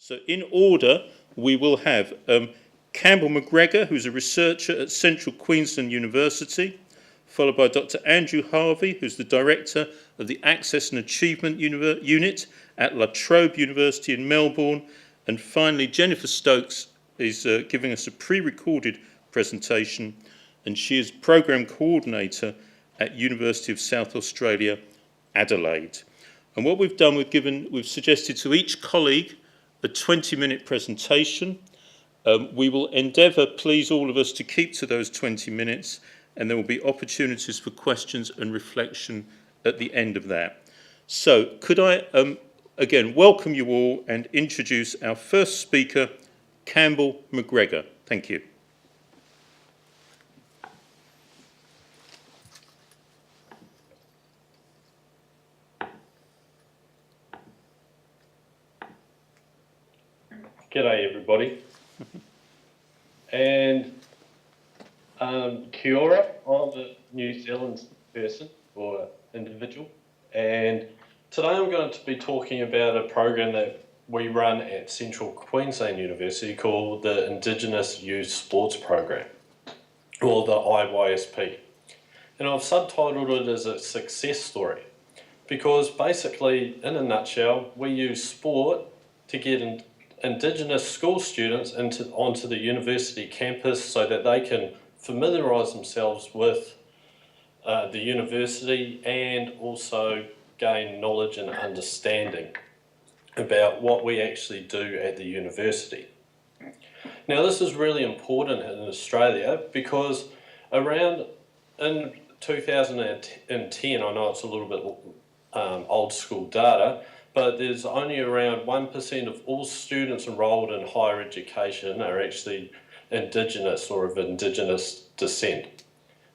So in order, we will have Campbell McGregor, who's a researcher at Central Queensland University, followed by Dr. Andrew Harvey, who's the director of the Access and Achievement Unit at La Trobe University in Melbourne, and finally Jennifer Stokes is giving us a pre-recorded presentation, and she is Programme Coordinator at University of South Australia, Adelaide. And what we've done, we've suggested to each colleague a 20-minute presentation. We will endeavour, please all of us, to keep to those 20 minutes, and there will be opportunities for questions and reflection at the end of that. So could I again welcome you all and introduce our first speaker, Campbell McGregor. Thank you. G'day everybody, and kia ora. I'm a New Zealand person or individual, and today I'm going to be talking about a program that we run at Central Queensland University called the Indigenous Youth Sports Program, or the IYSP. And I've subtitled it as a success story because basically, in a nutshell, we use sport to get Indigenous school students onto the university campus so that they can familiarise themselves with the university and also gain knowledge and understanding about what we actually do at the university. Now this is really important in Australia because around in 2010, I know it's a little bit old school data, but there's only around 1% of all students enrolled in higher education are actually Indigenous or of Indigenous descent.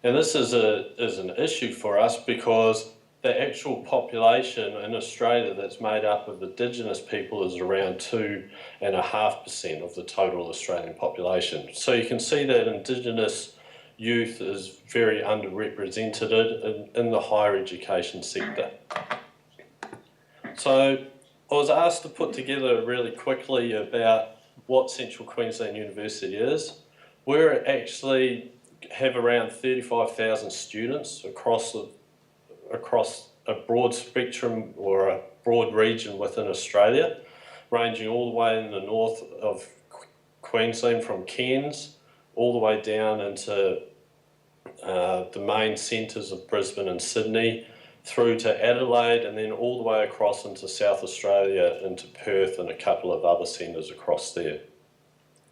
And this is an issue for us because the actual population in Australia that's made up of Indigenous people is around 2.5% of the total Australian population. So you can see that Indigenous youth is very underrepresented in the higher education sector. So I was asked to put together really quickly about what Central Queensland University is. We actually have around 35,000 students across a broad spectrum or a broad region within Australia, ranging all the way in the north of Queensland from Cairns all the way down into the main centres of Brisbane and Sydney, through to Adelaide, and then all the way across into South Australia, into Perth and a couple of other centres across there.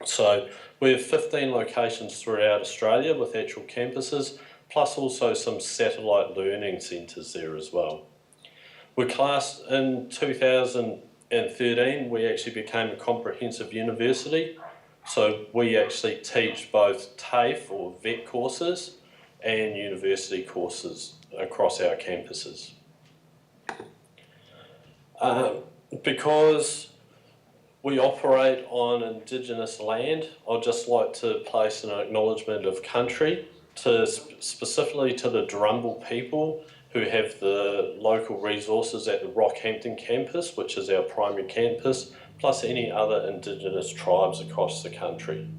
So we have 15 locations throughout Australia with actual campuses, plus also some satellite learning centres there as well. We're classed in 2013, we actually became a comprehensive university. So we actually teach both TAFE or VET courses and university courses across our campuses. Because we operate on Indigenous land, I'd just like to place an acknowledgement of country specifically to the Drumble people who have the local resources at the Rockhampton campus, which is our primary campus, plus any other Indigenous tribes across the country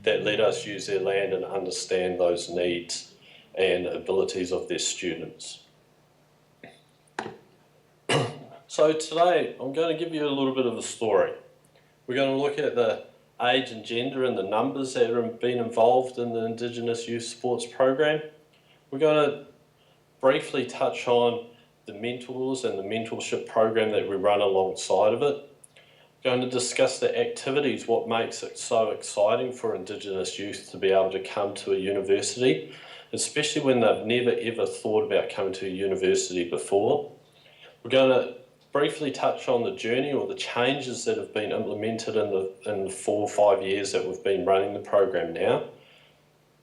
that let us use their land and understand those needs and abilities of their students. So today I'm going to give you a little bit of a story. We're going to look at the age and gender and the numbers that have been involved in the Indigenous Youth Sports Program. We're going to briefly touch on the mentors and the mentorship program that we run alongside of it. We're going to discuss the activities, what makes it so exciting for Indigenous youth to be able to come to a university, especially when they've never ever thought about coming to a university before. We're going to briefly touch on the journey or the changes that have been implemented in the 4 or 5 years that we've been running the program now.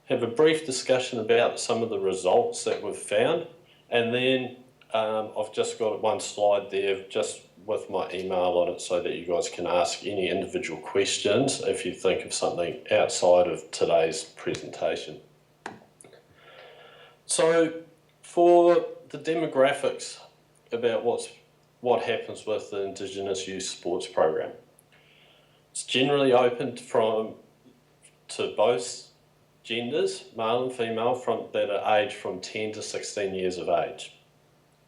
Have a brief discussion about some of the results that we've found, and then I've just got one slide there just with my email on it so that you guys can ask any individual questions if you think of something outside of today's presentation. So for the demographics about what happens with the Indigenous Youth Sports Program. It's generally open to both genders, male and female, that are aged from 10 to 16 years of age.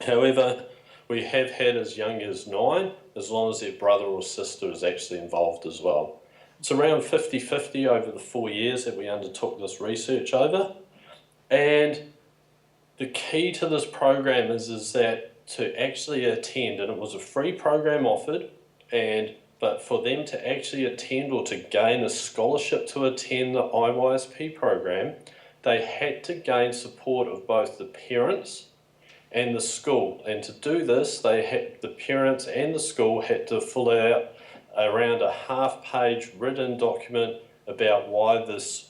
However, we have had as young as 9, as long as their brother or sister is actually involved as well. It's around 50-50 over the 4 years that we undertook this research over. And the key to this program is that to actually attend, and it was a free program offered, but for them to actually attend or to gain a scholarship to attend the IYSP program, they had to gain support of both the parents and the school. And to do this, the parents and the school had to fill out around a half-page written document about why this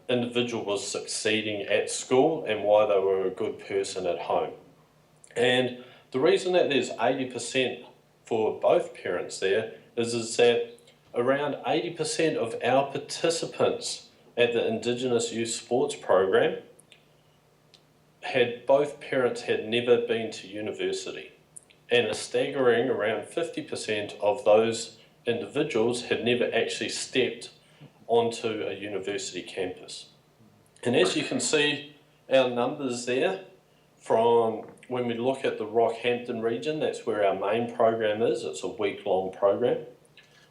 individual was succeeding at school and why they were a good person at home. And the reason that there's 80% for both parents there is that around 80% of our participants at the Indigenous Youth Sports Program both parents had never been to university, and a staggering around 50% of those individuals had never actually stepped onto a university campus. And as you can see, our numbers there, from when we look at the Rockhampton region, that's where our main program is. It's a week-long program.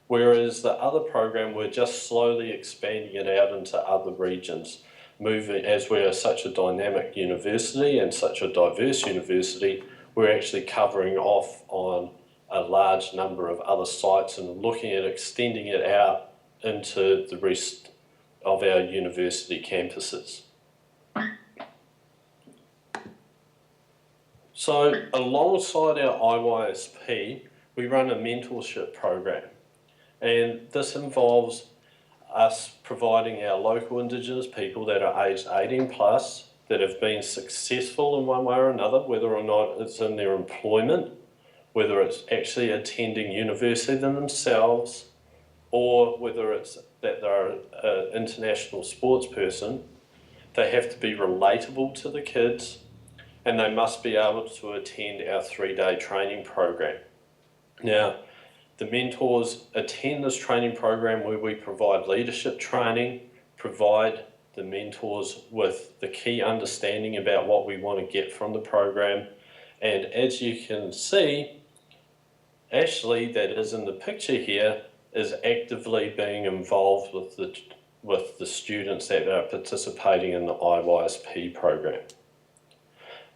Whereas the other program, we're just slowly expanding it out into other regions, moving, as we're such a dynamic university and such a diverse university, we're actually covering off on a large number of other sites and looking at extending it out into the rest of our university campuses. So alongside our IYSP, we run a mentorship program, and this involves us providing our local Indigenous people that are aged 18 plus, that have been successful in one way or another, whether or not it's in their employment, whether it's actually attending university themselves, or whether it's that they're an international sports person. They have to be relatable to the kids, and they must be able to attend our 3-day training program. Now, the mentors attend this training program where we provide leadership training, provide the mentors with the key understanding about what we want to get from the program. And as you can see, Ashley, that is in the picture here, is actively being involved with the students that are participating in the IYSP program.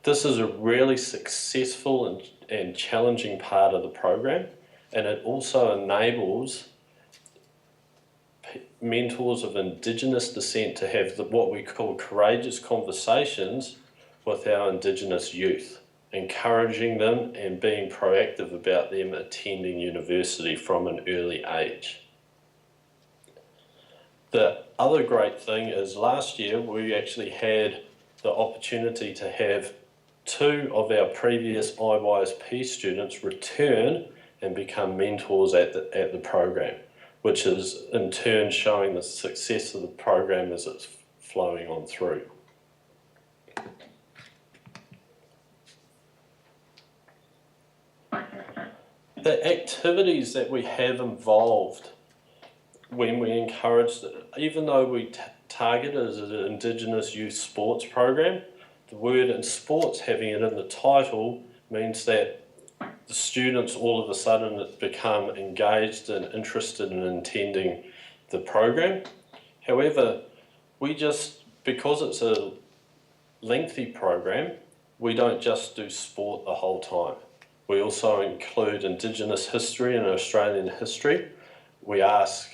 This is a really successful and challenging part of the program, and it also enables mentors of Indigenous descent to have what we call courageous conversations with our Indigenous youth, encouraging them and being proactive about them attending university from an early age. The other great thing is last year we actually had the opportunity to have 2 of our previous IYSP students return and become mentors at the program, which is in turn showing the success of the program as it's flowing on through. The activities that we have involved when we encourage, even though we target it as an Indigenous youth sports program, the word in sports having it in the title means that the students all of a sudden become engaged and interested in attending the program. However, because it's a lengthy program, we don't just do sport the whole time. We also include Indigenous history and Australian history. We ask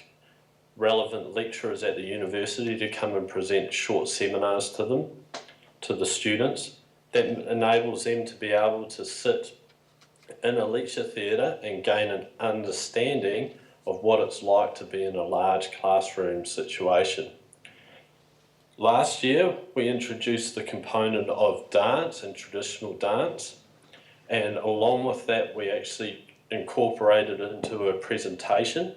relevant lecturers at the university to come and present short seminars to them, to the students. That enables them to be able to sit in a lecture theatre and gain an understanding of what it's like to be in a large classroom situation. Last year, we introduced the component of dance and traditional dance, and along with that, we actually incorporated it into a presentation.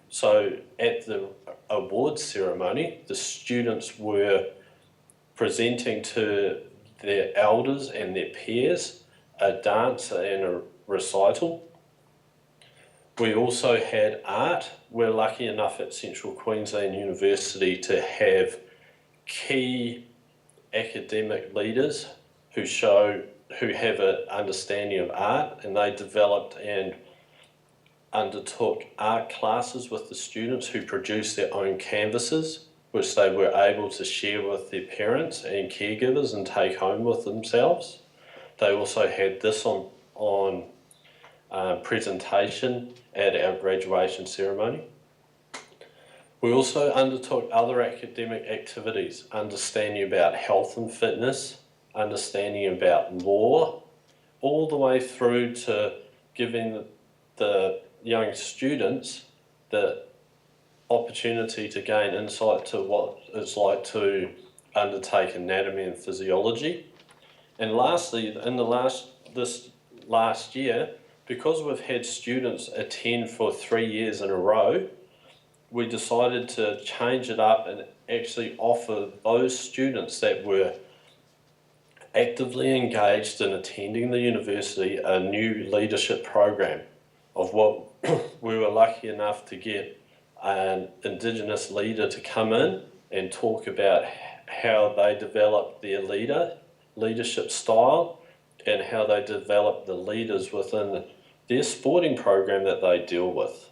So at the awards ceremony, the students were presenting to their elders and their peers a dance and a recital. We also had art. We're lucky enough at Central Queensland University to have key academic leaders who have an understanding of art, and they developed and undertook art classes with the students who produced their own canvases, which they were able to share with their parents and caregivers and take home with themselves. They also had this on presentation at our graduation ceremony. We also undertook other academic activities, understanding about health and fitness, understanding about law, all the way through to giving the young students the opportunity to gain insight to what it's like to undertake anatomy and physiology. And lastly, in this last year, because we've had students attend for 3 years in a row, we decided to change it up and actually offer those students that were actively engaged in attending the university a new leadership program of what we were lucky enough to get an Indigenous leader to come in and talk about how they develop their leadership style and how they develop the leaders within their sporting program that they deal with.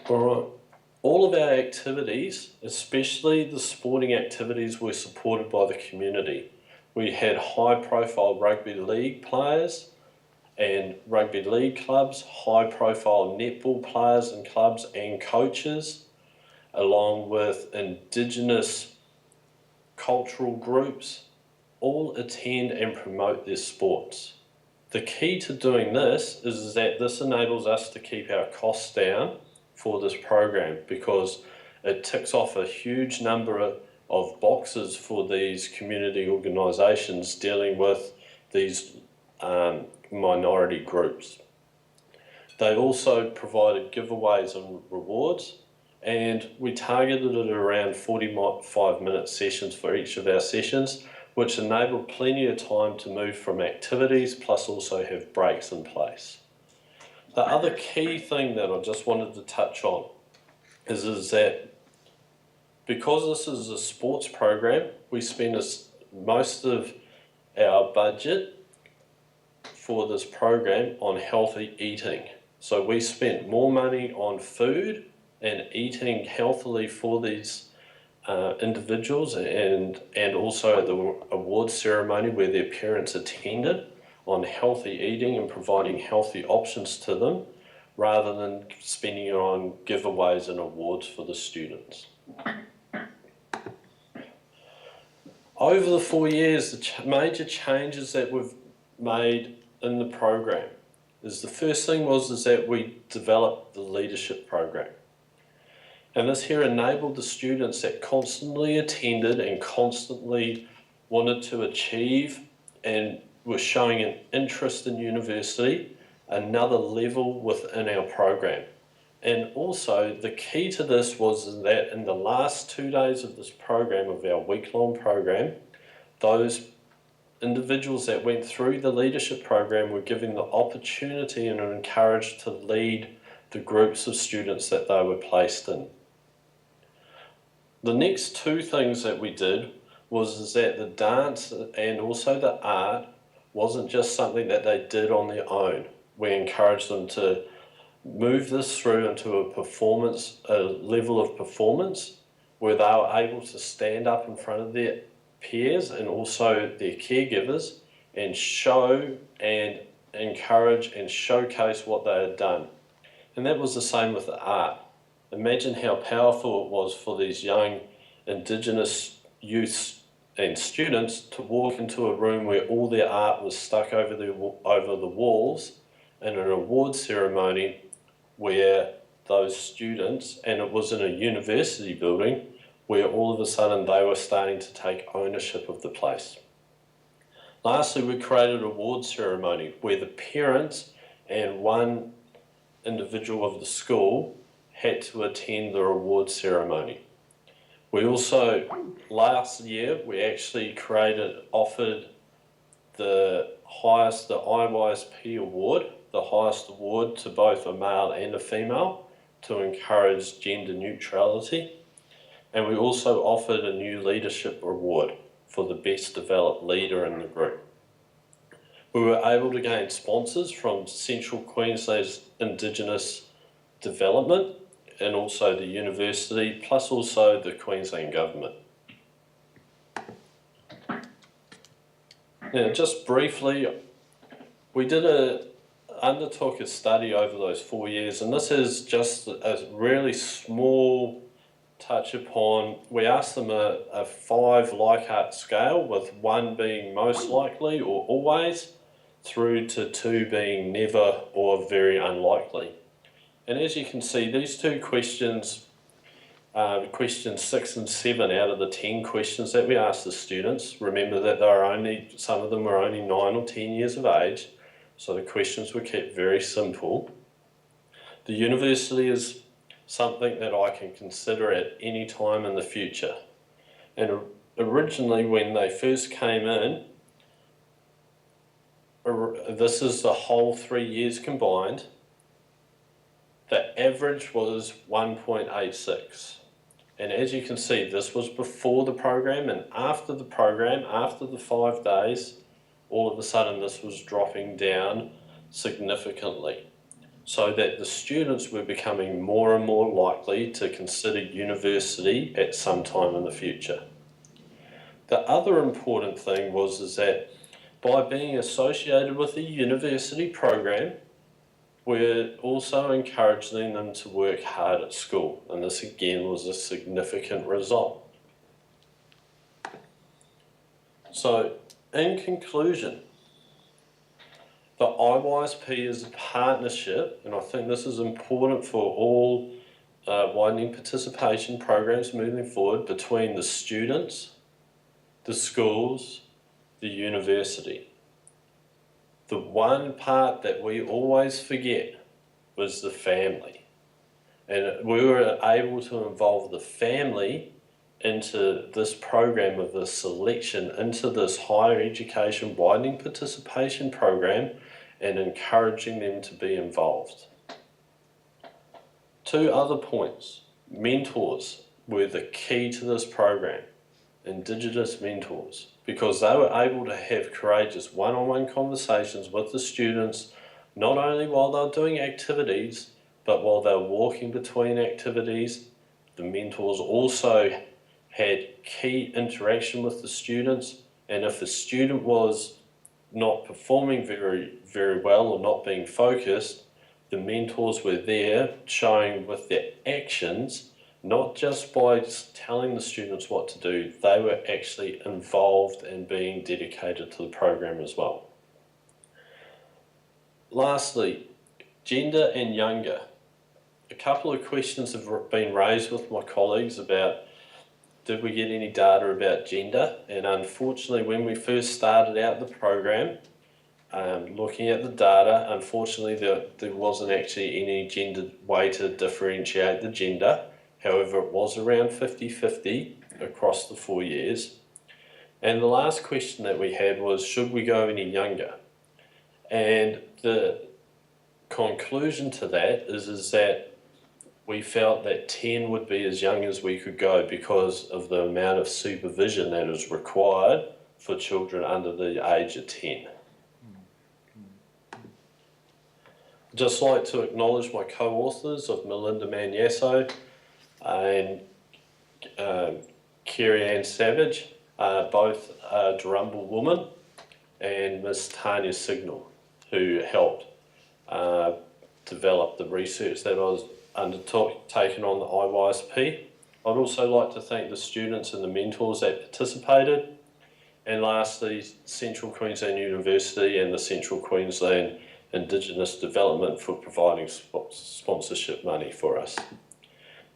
Alright, all of our activities, especially the sporting activities, were supported by the community. We had high profile rugby league players and rugby league clubs, high profile netball players and clubs and coaches, along with Indigenous cultural groups, all attend and promote their sports. The key to doing this is that this enables us to keep our costs down for this program, because it ticks off a huge number of boxes for these community organisations dealing with these minority groups. They also provided giveaways and rewards, and we targeted it around 45-minute sessions for each of our sessions, which enabled plenty of time to move from activities, plus also have breaks in place. The other key thing that I just wanted to touch on is that because this is a sports program, we spend most of our budget for this program on healthy eating. So we spent more money on food and eating healthily for these individuals, and also at the awards ceremony where their parents attended, on healthy eating and providing healthy options to them, rather than spending it on giveaways and awards for the students. Over the 4 years, the major changes that we've made in the program is the first thing is that we developed the leadership program. And this here enabled the students that constantly attended and constantly wanted to achieve and were showing an interest in university, another level within our program. And also the key to this was that in the last 2 days of this program, of our week-long program, those individuals that went through the leadership program were given the opportunity and are encouraged to lead the groups of students that they were placed in. The next two things that we did was that the dance and also the art wasn't just something that they did on their own. We encouraged them to move this through into a level of performance where they were able to stand up in front of their peers and also their caregivers and show and encourage and showcase what they had done. And that was the same with the art. Imagine how powerful it was for these young Indigenous youths and students to walk into a room where all their art was stuck over the walls in an award ceremony where those students, and it was in a university building, where all of a sudden they were starting to take ownership of the place. Lastly, we created an award ceremony where the parents and one individual of the school had to attend the award ceremony. We also, last year, we actually offered the IYSP award, the highest award to both a male and a female, to encourage gender neutrality. And we also offered a new leadership award for the best developed leader in the group. We were able to gain sponsors from Central Queensland's Indigenous Development and also the university, plus also the Queensland government. Now, just briefly, we undertook a study over those 4 years, and this is just a really small touch upon. We asked them a 5 Likert scale, with 1 being most likely or always, through to 2 being never or very unlikely. And as you can see, these 2 questions, questions 6 and 7 out of the 10 questions that we asked the students, remember that some of them were only 9 or 10 years of age, so the questions were kept very simple. The university is something that I can consider at any time in the future. And originally, when they first came in, this is the whole 3 years combined, the average was 1.86. And as you can see, this was before the program, and after the program, after the 5 days, all of a sudden this was dropping down significantly, so that the students were becoming more and more likely to consider university at some time in the future. The other important thing is that by being associated with a university program, we're also encouraging them to work hard at school, and this again was a significant result. So, in conclusion, the IYSP is a partnership, and I think this is important for all widening participation programs moving forward, between the students, the schools, the university. The one part that we always forget was the family. And we were able to involve the family into this program of the selection into this higher education widening participation program, and encouraging them to be involved. 2 other points. Mentors were the key to this program. Indigenous mentors, because they were able to have courageous one-on-one conversations with the students, not only while they were doing activities, but while they were walking between activities. The mentors also had key interaction with the students, and if a student was not performing very, very well or not being focused, the mentors were there showing with their actions, not just by telling the students what to do, they were actually involved and being dedicated to the program as well. Lastly, gender and younger. A couple of questions have been raised with my colleagues about, did we get any data about gender? And unfortunately, when we first started out the program, looking at the data, unfortunately there wasn't actually any gender way to differentiate the gender. However, it was around 50-50 across the 4 years. And the last question that we had was, should we go any younger? And the conclusion to that is that we felt that 10 would be as young as we could go, because of the amount of supervision that is required for children under the age of 10. I'd just like to acknowledge my co-authors of Melinda Magnasso and Kerry Ann Savage, both Durumble woman, and Miss Tanya Signal, who helped develop the research that I was undertaken on the IYSP. I'd also like to thank the students and the mentors that participated, and lastly, Central Queensland University and the Central Queensland Indigenous Development for providing sponsorship money for us.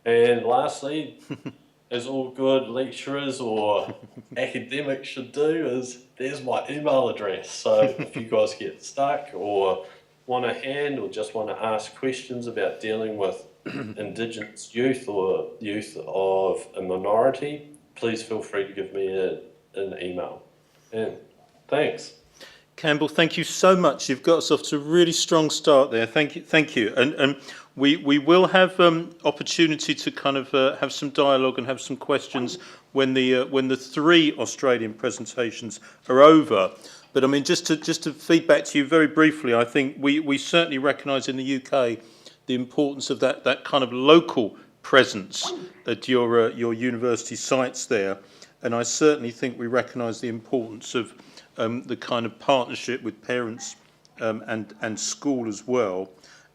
And lastly, as all good lecturers or academics should do, is there's my email address. So if you guys get stuck or want a hand or just want to ask questions about dealing with Indigenous youth or youth of a minority, please feel free to give me an email. And thanks. Campbell, thank you so much. You've got us off to a really strong start there. Thank you. And we will have opportunity to kind of have some dialogue and have some questions when the 3 Australian presentations are over. But I mean, just to feed back to you very briefly, I think we certainly recognise in the UK the importance of that kind of local presence at your university sites there, and I certainly think we recognise the importance of the kind of partnership with parents and school as well.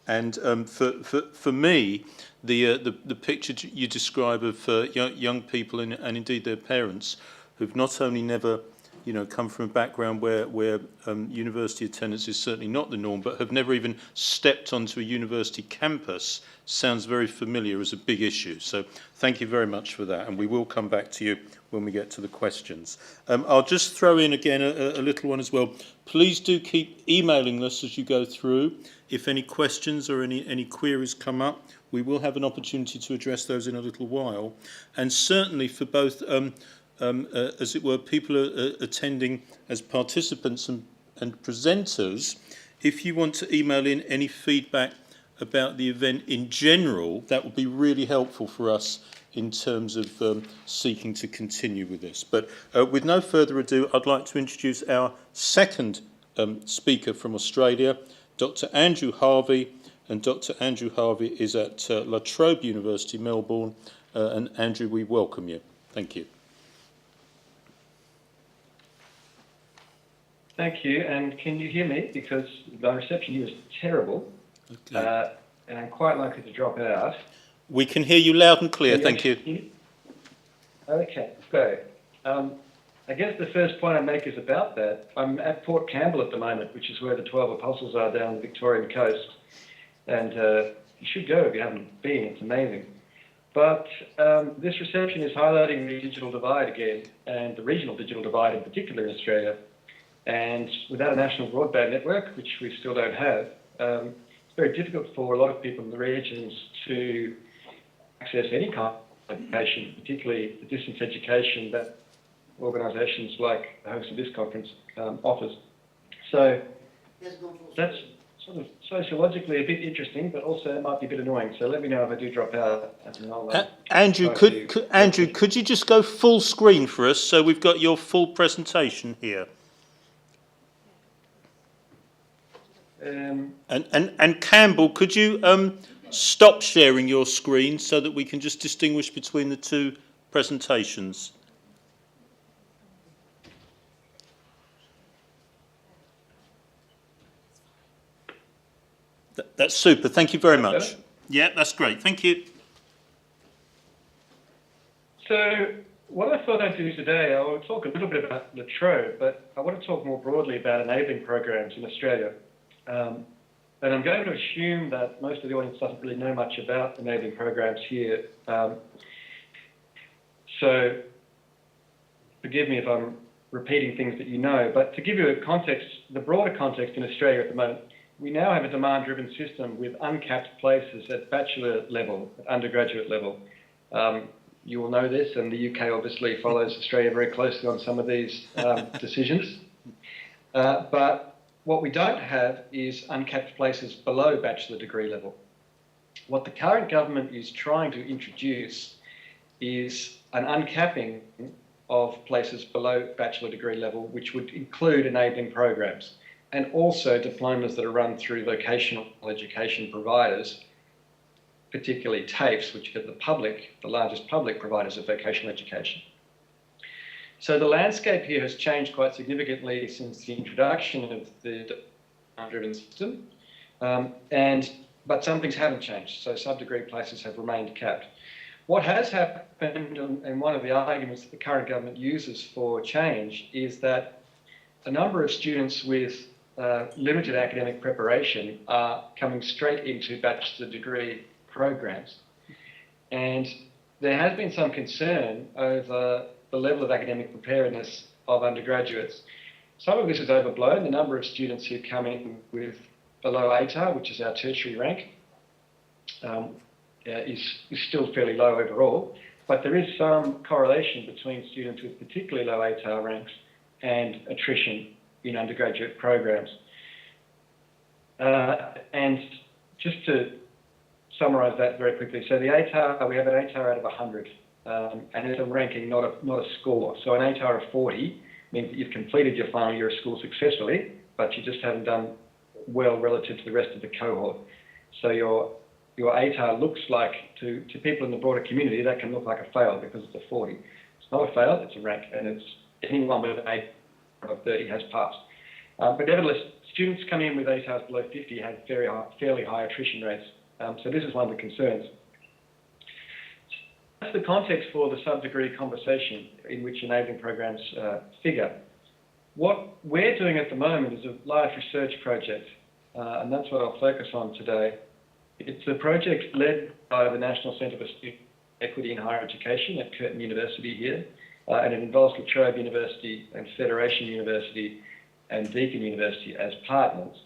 And for me, the picture you describe of young people and indeed their parents who've not only never come from a background where university attendance is certainly not the norm, but have never even stepped onto a university campus, sounds very familiar as a big issue. So thank you very much for that, and we will come back to you when we get to the questions. I'll just throw in again a little one as well. Please do keep emailing us as you go through. If any questions or any queries come up, we will have an opportunity to address those in a little while. And certainly for both as it were, people attending as participants and presenters, if you want to email in any feedback about the event in general, that would be really helpful for us in terms of seeking to continue with this. But with no further ado, I'd like to introduce our second speaker from Australia, Dr. Andrew Harvey. And Dr. Andrew Harvey is at La Trobe University, Melbourne. And Andrew, we welcome you. Thank you. Thank you, and can you hear me? Because my reception here is terrible, and I'm quite likely to drop out. We can hear you loud and clear, thank you. Okay, so I guess the first point I make is about that. I'm at Port Campbell at the moment, which is where the 12 Apostles are down the Victorian coast, and you should go if you haven't been, it's amazing. But this reception is highlighting the digital divide again, and the regional digital divide in particular in Australia. And without a national broadband network, which we still don't have, it's very difficult for a lot of people in the regions to access any kind of education, particularly the distance education that organisations like the host of this conference offers. So that's sort of sociologically a bit interesting, but also it might be a bit annoying. So let me know if I do drop out. And I'll, Andrew, could you just go full screen for us so we've got your full presentation here? And Campbell, could you stop sharing your screen so that we can just distinguish between the two presentations? That's super. Thank you very much. Yeah, that's great. Thank you. So what I thought I'd do today, I will talk a little bit about La Trobe, but I want to talk more broadly about enabling programs in Australia. And I'm going to assume that most of the audience doesn't really know much about enabling programs here. So forgive me if I'm repeating things that you know, but to give you a context, the broader context in Australia at the moment, we now have a demand-driven system with uncapped places at bachelor level, at undergraduate level. You will know this, and the UK obviously follows Australia very closely on some of these decisions. But what we don't have is uncapped places below bachelor degree level. What the current government is trying to introduce is an uncapping of places below bachelor degree level, which would include enabling programs and also diplomas that are run through vocational education providers, particularly TAFEs, which are the largest public providers of vocational education. So the landscape here has changed quite significantly since the introduction of the demand-driven system, but some things haven't changed. So sub-degree places have remained capped. What has happened, and one of the arguments that the current government uses for change, is that a number of students with limited academic preparation are coming straight into bachelor degree programs. And there has been some concern over the level of academic preparedness of undergraduates. Some of this is overblown. The number of students who come in with below ATAR, which is our tertiary rank, is still fairly low overall, but there is some correlation between students with particularly low ATAR ranks and attrition in undergraduate programs. And just to summarise that very quickly, so the ATAR, we have an ATAR out of 100, and it's a ranking, not a score. So an ATAR of 40 means that you've completed your final year of school successfully, but you just haven't done well relative to the rest of the cohort. So your ATAR looks like, to people in the broader community, that can look like a fail because it's a 40. It's not a fail, it's a rank, and it's anyone with an ATAR of 30 has passed. But nevertheless, students coming in with ATARs below 50 have fairly high attrition rates. So this is one of the concerns. That's the context for the sub-degree conversation in which enabling programs figure. What we're doing at the moment is a large research project, and that's what I'll focus on today. It's a project led by the National Centre for Student Equity in Higher Education at Curtin University here, and it involves La Trobe University and Federation University and Deakin University as partners.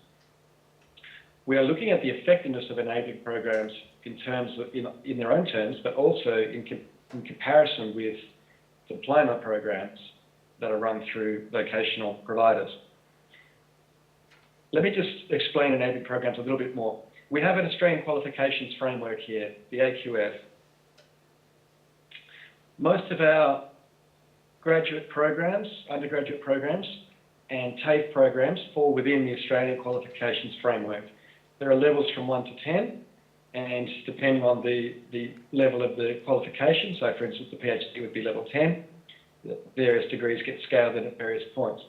We are looking at the effectiveness of enabling programs in terms of, in their own terms, but also in comparison with diploma programs that are run through vocational providers. Let me just explain enabling programs a little bit more. We have an Australian qualifications framework here, the AQF. Most of our graduate programs, undergraduate programs, and TAFE programs fall within the Australian qualifications framework. There are levels from 1 to 10, and depending on the level of the qualification, so for instance, the PhD would be level 10, the various degrees get scaled in at various points.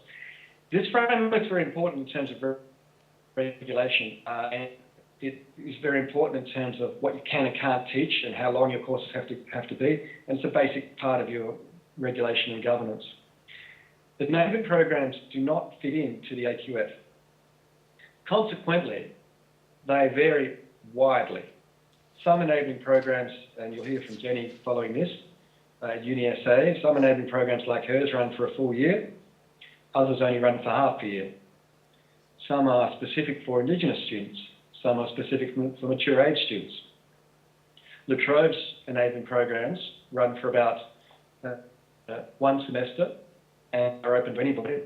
This framework is very important in terms of regulation, and it is very important in terms of what you can and can't teach and how long your courses have to be, and it's a basic part of your regulation and governance. The enabling programs do not fit into the AQF. Consequently, they vary widely. Some enabling programs, and you'll hear from Jenny following this, UniSA, some enabling programs like hers run for a full year, others only run for half a year. Some are specific for Indigenous students, some are specific for mature age students. La Trobe's enabling programs run for about one semester and are open to anybody,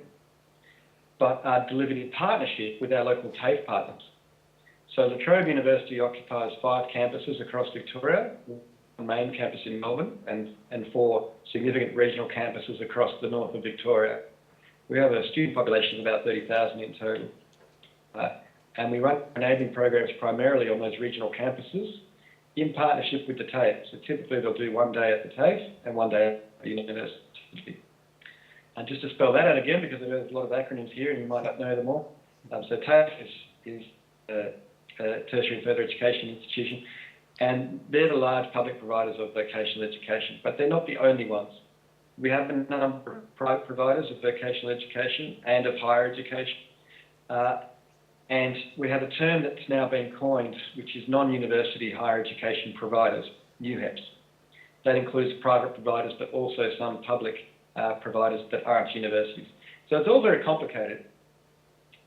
but are delivered in partnership with our local TAFE partners. So La Trobe University occupies 5 campuses across Victoria, one main campus in Melbourne, and 4 significant regional campuses across the north of Victoria. We have a student population of about 30,000 in total. And we run enabling programs primarily on those regional campuses in partnership with the TAFE. So typically they'll do one day at the TAFE and one day at the university. And just to spell that out again, because there's a lot of acronyms here and you might not know them all. So TAFE is a tertiary and further education institution, and they're the large public providers of vocational education, but they're not the only ones. We have a number of private providers of vocational education and of higher education, and we have a term that's now been coined, which is non-university higher education providers, NUHEPs. That includes private providers, but also some public providers that aren't universities. So it's all very complicated,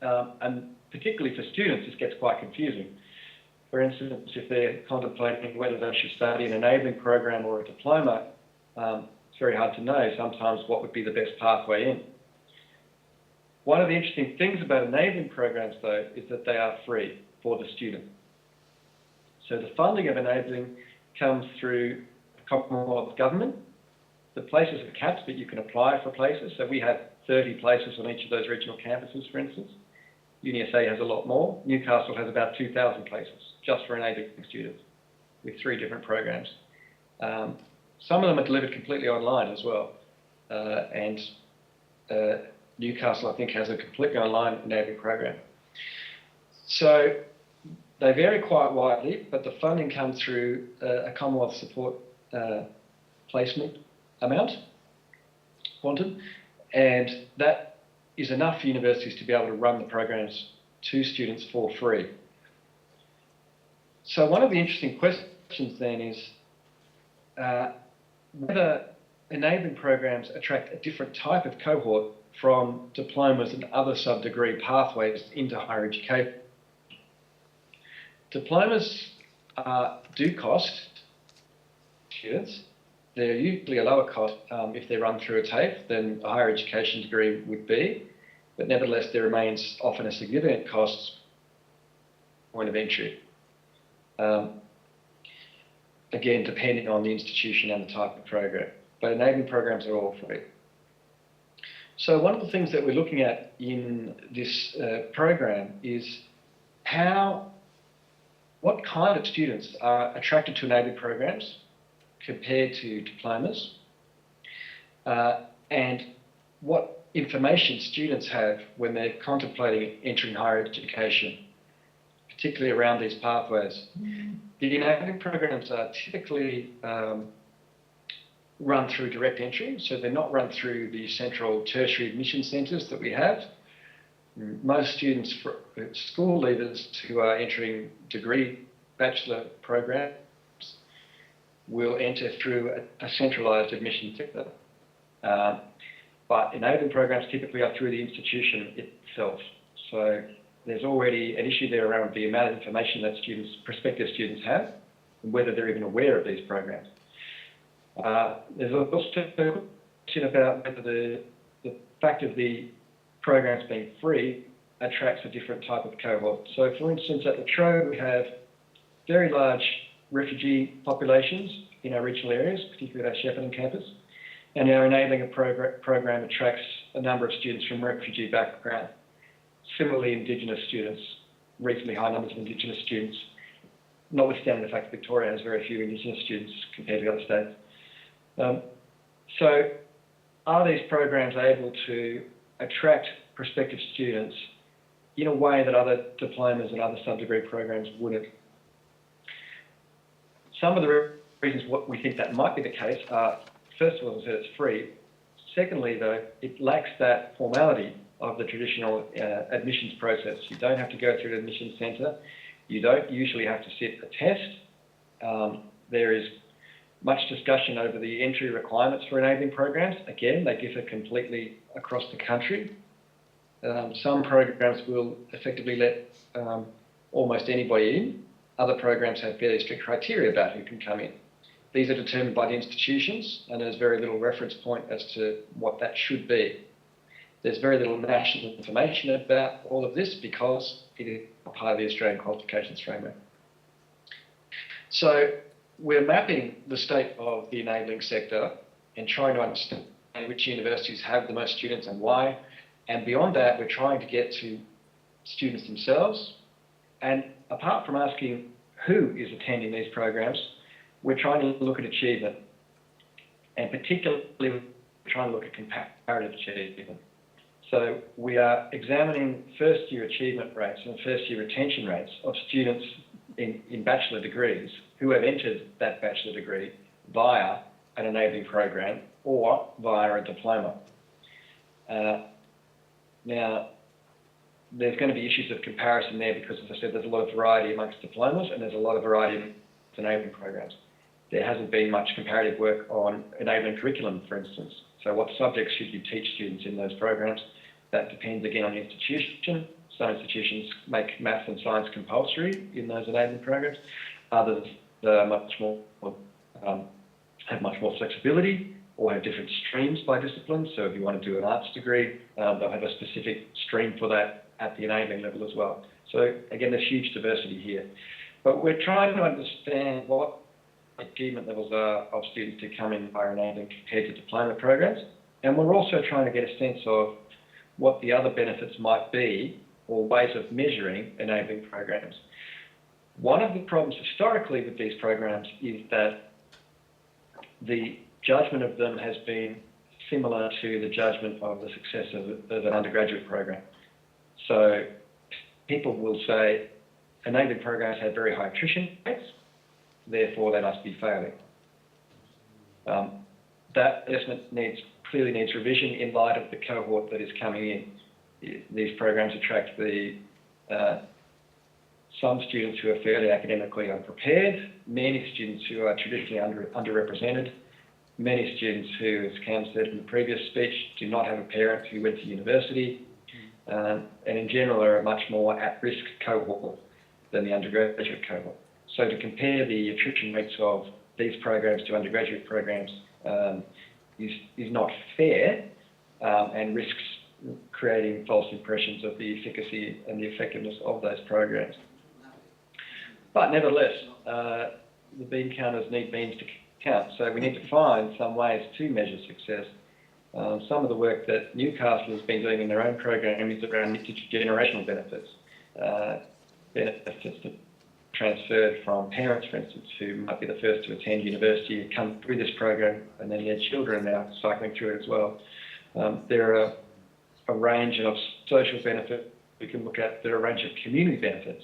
and particularly for students, this gets quite confusing. For instance, if they're contemplating whether they should study an enabling program or a diploma, it's very hard to know sometimes what would be the best pathway in. One of the interesting things about enabling programs, though, is that they are free for the student. So the funding of enabling comes through the Commonwealth Government. The places are capped, but you can apply for places. So we have 30 places on each of those regional campuses, for instance. UniSA has a lot more. Newcastle has about 2,000 places just for enabling students with 3 different programs. Some of them are delivered completely online as well. And Newcastle, I think, has a completely online enabling program. So they vary quite widely, but the funding comes through a Commonwealth support placement amount, quantum, and that is enough for universities to be able to run the programs to students for free. So one of the interesting questions then is whether enabling programs attract a different type of cohort from diplomas and other sub-degree pathways into higher education. Diplomas do cost students. They're usually a lower cost if they're run through a TAFE than a higher education degree would be. but nevertheless there remains often a significant cost point of entry. Again, depending on the institution and the type of program, but enabling programs are all free. So one of the things that we're looking at in this program is what kind of students are attracted to enabling programs compared to diplomas, and what information students have when they're contemplating entering higher education, particularly around these pathways. The enabling programs are typically run through direct entry, so they're not run through the central tertiary admission centres that we have. Most students, school leavers who are entering degree bachelor programs will enter through a centralised admission centre. But enabling programs typically are through the institution itself. So there's already an issue there around the amount of information that prospective students have, and whether they're even aware of these programs. There's also a question about whether the fact of the programs being free attracts a different type of cohort. So for instance, at La Trobe, we have very large refugee populations in our regional areas, particularly at our Shepparton campus, and our enabling program attracts a number of students from refugee background. Similarly, Indigenous students, reasonably high numbers of Indigenous students, notwithstanding the fact that Victoria has very few Indigenous students compared to other states. So are these programs able to attract prospective students in a way that other diplomas and other sub-degree programs wouldn't? Some of the reasons what we think that might be the case are, first of all, as I said, it's free. Secondly, though, it lacks that formality of the traditional admissions process. You don't have to go through an admissions centre. You don't usually have to sit a test. There is much discussion over the entry requirements for enabling programs. Again, they differ completely across the country. Some programs will effectively let almost anybody in. Other programs have fairly strict criteria about who can come in. These are determined by the institutions, and there's very little reference point as to what that should be. There's very little national information about all of this because it is part of the Australian Qualifications Framework. So we're mapping the state of the enabling sector and trying to understand which universities have the most students and why. And beyond that, we're trying to get to students themselves. And apart from asking who is attending these programs, we're trying to look at achievement. And particularly, we're trying to look at comparative achievement. So we are examining first-year achievement rates and first-year retention rates of students in bachelor degrees who have entered that bachelor degree via an enabling program or via a diploma. Now, there's going to be issues of comparison there because, as I said, there's a lot of variety amongst diplomas and there's a lot of variety in enabling programs. There hasn't been much comparative work on enabling curriculum, for instance. So what subjects should you teach students in those programs? That depends again on the institution. Some institutions make maths and science compulsory in those enabling programs. Others are have much more flexibility or have different streams by discipline. So if you want to do an arts degree, they'll have a specific stream for that at the enabling level as well. So again, there's huge diversity here. But we're trying to understand what achievement levels are of students who come in by enabling compared to diploma programs. And we're also trying to get a sense of what the other benefits might be or ways of measuring enabling programs. One of the problems historically with these programs is that the judgment of them has been similar to the judgment of the success of an undergraduate program. So people will say enabling programs have very high attrition rates, therefore they must be failing. That assessment clearly needs revision in light of the cohort that is coming in. These programs attract some students who are fairly academically unprepared, many students who are traditionally underrepresented, many students who, as Cam said in the previous speech, do not have a parent who went to university, and in general are a much more at-risk cohort than the undergraduate cohort. So to compare the attrition rates of these programs to undergraduate programs is not fair and risks creating false impressions of the efficacy and the effectiveness of those programs. But nevertheless, the bean counters need beans to count, so we need to find some ways to measure success. Some of the work that Newcastle has been doing in their own program is around intergenerational benefits. Benefits that transferred from parents, for instance, who might be the first to attend university, come through this program, and then their children are now cycling through it as well. There are a range of social benefits we can look at. There are a range of community benefits,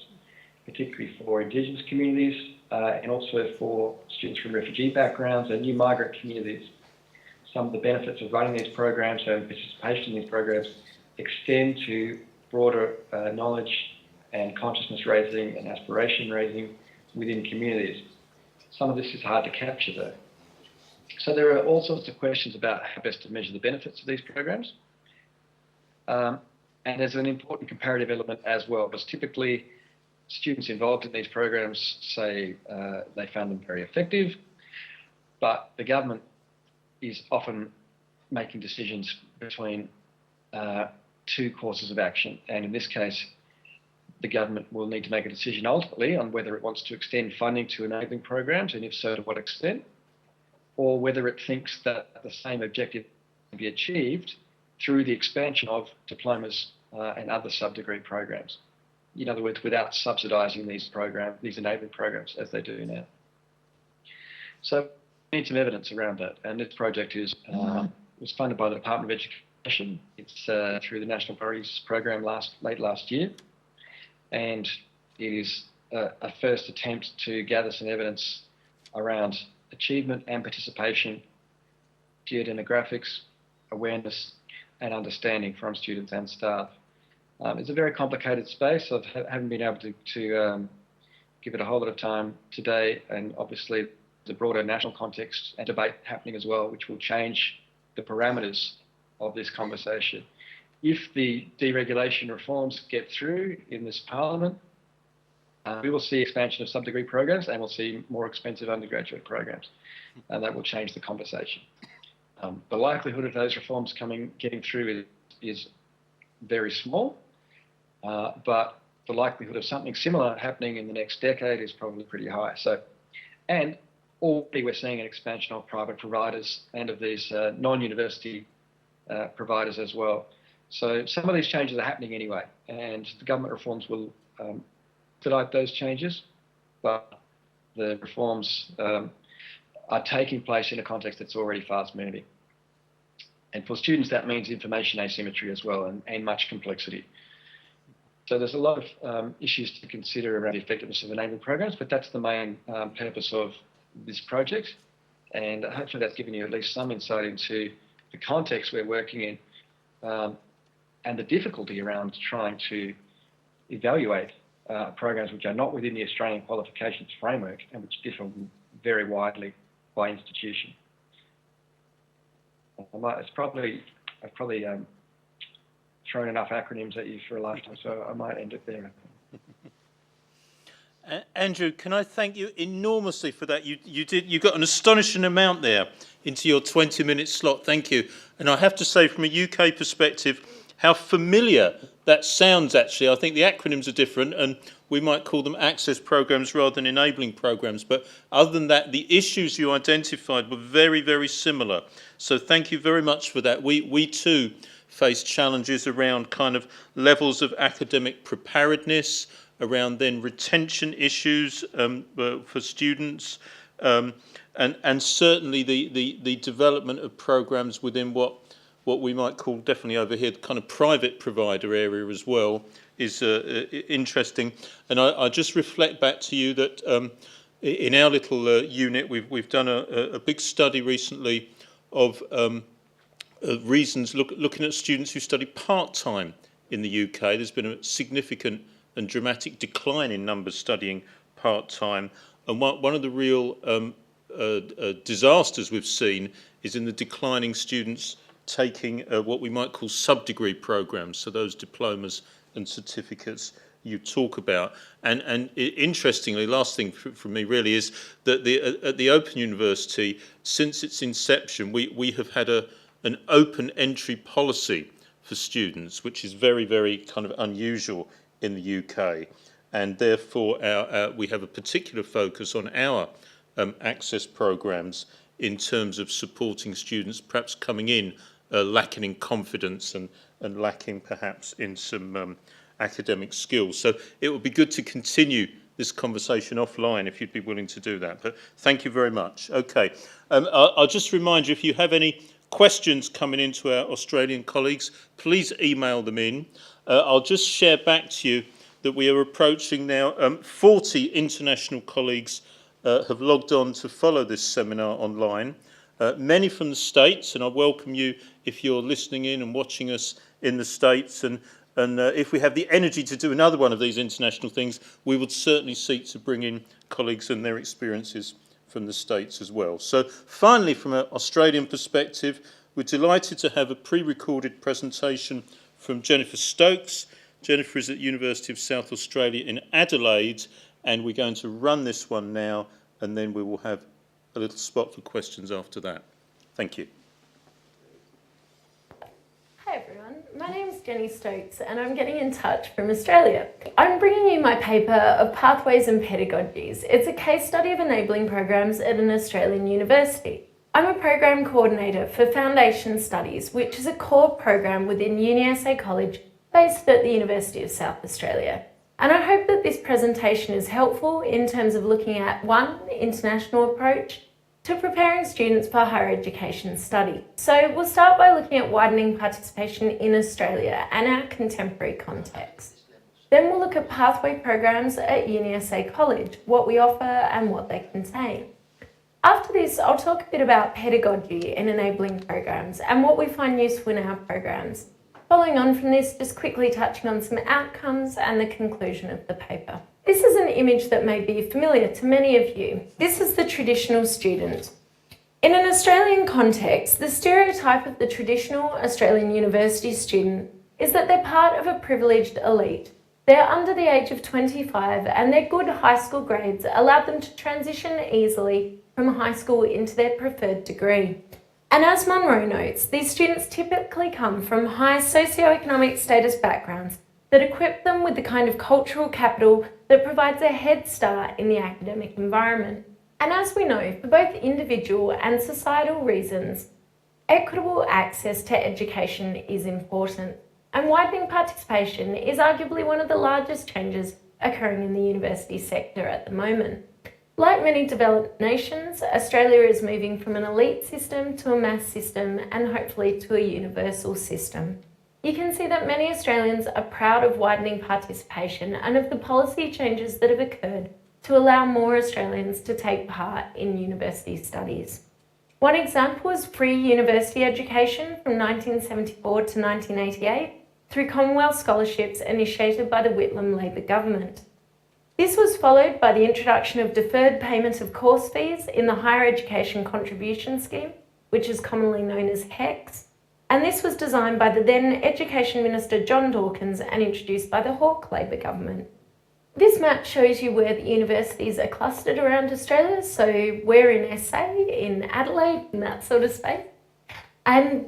particularly for Indigenous communities and also for students from refugee backgrounds and new migrant communities. Some of the benefits of running these programs and participation in these programs extend to broader knowledge and consciousness raising and aspiration raising within communities. Some of this is hard to capture though. So there are all sorts of questions about how best to measure the benefits of these programs. And there's an important comparative element as well, because typically students involved in these programs say they found them very effective, but the government is often making decisions between two courses of action. And in this case, the government will need to make a decision ultimately on whether it wants to extend funding to enabling programs, and if so, to what extent, or whether it thinks that the same objective can be achieved through the expansion of diplomas and other sub-degree programs. In other words, without subsidising these enabling programs as they do now. So we need some evidence around that, and this project was funded by the Department of Education. It's through the National Priorities Program late last year, and it is a first attempt to gather some evidence around achievement and participation, geodemographics, awareness, and understanding from students and staff. It's a very complicated space. I haven't been able to give it a whole lot of time today, and obviously the broader national context and debate happening as well, which will change the parameters of this conversation. If the deregulation reforms get through in this parliament, we will see expansion of sub-degree programs, and we'll see more expensive undergraduate programs, and that will change the conversation. The likelihood of those reforms getting through is very small, but the likelihood of something similar happening in the next decade is probably pretty high. And already we're seeing an expansion of private providers and of these non-university providers as well. So some of these changes are happening anyway, and the government reforms will expedite those changes, but the reforms are taking place in a context that's already fast moving. And for students, that means information asymmetry as well, and much complexity. So there's a lot of issues to consider around the effectiveness of enabling programs, but that's the main purpose of this project. And hopefully that's given you at least some insight into the context we're working in, and the difficulty around trying to evaluate programs which are not within the Australian qualifications framework and which differ very widely by institution. I've probably thrown enough acronyms at you for a lifetime, so I might end it there. Andrew, can I thank you enormously for that? You got an astonishing amount there into your 20-minute slot. Thank you. And I have to say, from a UK perspective, how familiar that sounds, actually. I think the acronyms are different, and we might call them access programs rather than enabling programs. But other than that, the issues you identified were very, very similar. So thank you very much for that. We too face challenges around kind of levels of academic preparedness, around then retention issues for students, and certainly the development of programs within what we might call, definitely over here, the kind of private provider area as well is interesting. And I just reflect back to you that in our little unit, we've done a big study recently of reasons looking at students who study part-time in the UK. There's been a significant and dramatic decline in numbers studying part-time. And one of the real disasters we've seen is in the declining students taking what we might call sub-degree programs, so those diplomas and certificates you talk about. And interestingly, last thing from me really is that at the Open University, since its inception, we have had an open entry policy for students, which is very, very kind of unusual in the UK. And therefore, we have a particular focus on our access programs in terms of supporting students perhaps coming in lacking in confidence and lacking perhaps in some academic skills. So it would be good to continue this conversation offline if you'd be willing to do that. But thank you very much. Okay, I'll just remind you, if you have any questions coming into our Australian colleagues, please email them in. I'll just share back to you that we are approaching now 40 international colleagues have logged on to follow this seminar online. Many from the States, and I welcome you if you're listening in and watching us in the States. And if we have the energy to do another one of these international things, we would certainly seek to bring in colleagues and their experiences from the States as well. So finally, from an Australian perspective, we're delighted to have a pre-recorded presentation from Jennifer Stokes. Jennifer is at the University of South Australia in Adelaide, and we're going to run this one now, and then we will have a little spot for questions after that. Thank you. Hi everyone, my name is Jenny Stokes and I'm getting in touch from Australia. I'm bringing you my paper of Pathways and Pedagogies. It's a case study of enabling programs at an Australian university. I'm a program coordinator for Foundation Studies, which is a core program within UniSA College based at the University of South Australia. And I hope that this presentation is helpful in terms of looking at one, the international approach to preparing students for higher education study. So we'll start by looking at widening participation in Australia and our contemporary context. Then we'll look at pathway programs at UniSA College, what we offer and what they contain. After this, I'll talk a bit about pedagogy and enabling programs and what we find useful in our programs. Following on from this, just quickly touching on some outcomes and the conclusion of the paper. This is an image that may be familiar to many of you. This is the traditional student. In an Australian context, the stereotype of the traditional Australian university student is that they're part of a privileged elite. They're under the age of 25 and their good high school grades allow them to transition easily from high school into their preferred degree. And as Munro notes, these students typically come from high socioeconomic status backgrounds that equip them with the kind of cultural capital that provides a head start in the academic environment. And as we know, for both individual and societal reasons, equitable access to education is important. And widening participation is arguably one of the largest changes occurring in the university sector at the moment. Like many developed nations, Australia is moving from an elite system to a mass system and hopefully to a universal system. You can see that many Australians are proud of widening participation and of the policy changes that have occurred to allow more Australians to take part in university studies. One example is free university education from 1974 to 1988 through Commonwealth scholarships initiated by the Whitlam Labor government. This was followed by the introduction of deferred payment of course fees in the Higher Education Contribution Scheme, which is commonly known as HECS, and this was designed by the then Education Minister John Dawkins and introduced by the Hawke Labor government. This map shows you where the universities are clustered around Australia, so we're in SA, in Adelaide, in that sort of space, and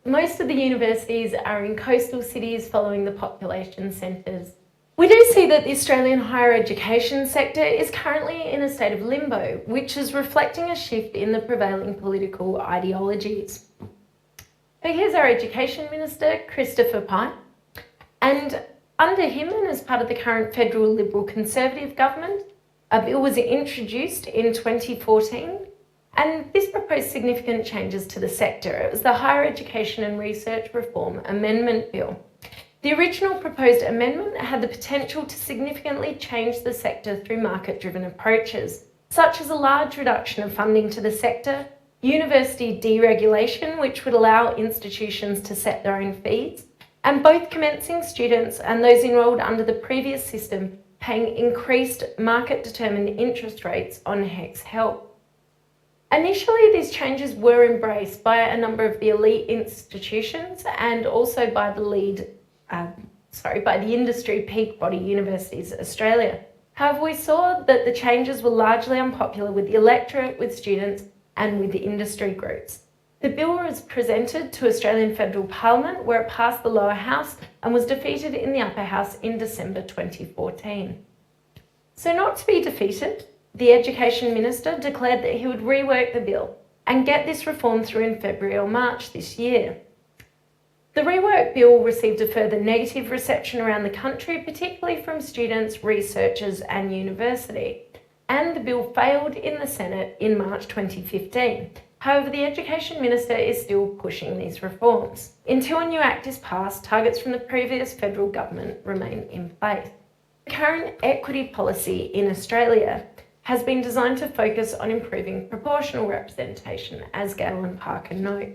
most of the universities are in coastal cities following the population centres. We do see that the Australian higher education sector is currently in a state of limbo, which is reflecting a shift in the prevailing political ideologies. So here's our Education Minister, Christopher Pyne, and under him and as part of the current federal Liberal Conservative government, a bill was introduced in 2014, and this proposed significant changes to the sector. It was the Higher Education and Research Reform Amendment Bill. The original proposed amendment had the potential to significantly change the sector through market-driven approaches, such as a large reduction of funding to the sector, university deregulation, which would allow institutions to set their own fees, and both commencing students and those enrolled under the previous system paying increased market-determined interest rates on HECS help. Initially, these changes were embraced by a number of the elite institutions and also by the by the industry peak body Universities Australia. However, we saw that the changes were largely unpopular with the electorate, with students, and with the industry groups. The bill was presented to Australian Federal Parliament, where it passed the lower house and was defeated in the upper house in December 2014. So not to be defeated, the Education Minister declared that he would rework the bill and get this reform through in February or March this year. The rework bill received a further negative reception around the country, particularly from students, researchers and university, and the bill failed in the Senate in March 2015. However, the Education Minister is still pushing these reforms. Until a new act is passed, targets from the previous federal government remain in place. The current equity policy in Australia has been designed to focus on improving proportional representation, as Gail and Parker note.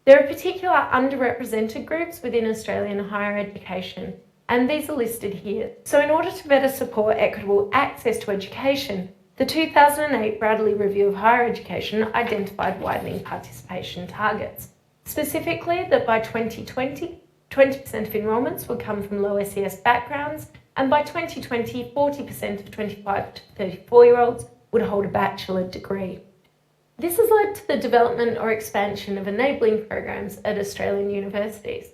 There are particular underrepresented groups within Australian higher education, and these are listed here. So in order to better support equitable access to education, the 2008 Bradley Review of Higher Education identified widening participation targets. Specifically, that by 2020, 20% of enrolments would come from low SES backgrounds, and by 2020, 40% of 25 to 34-year-olds would hold a bachelor degree. This has led to the development or expansion of enabling programs at Australian universities.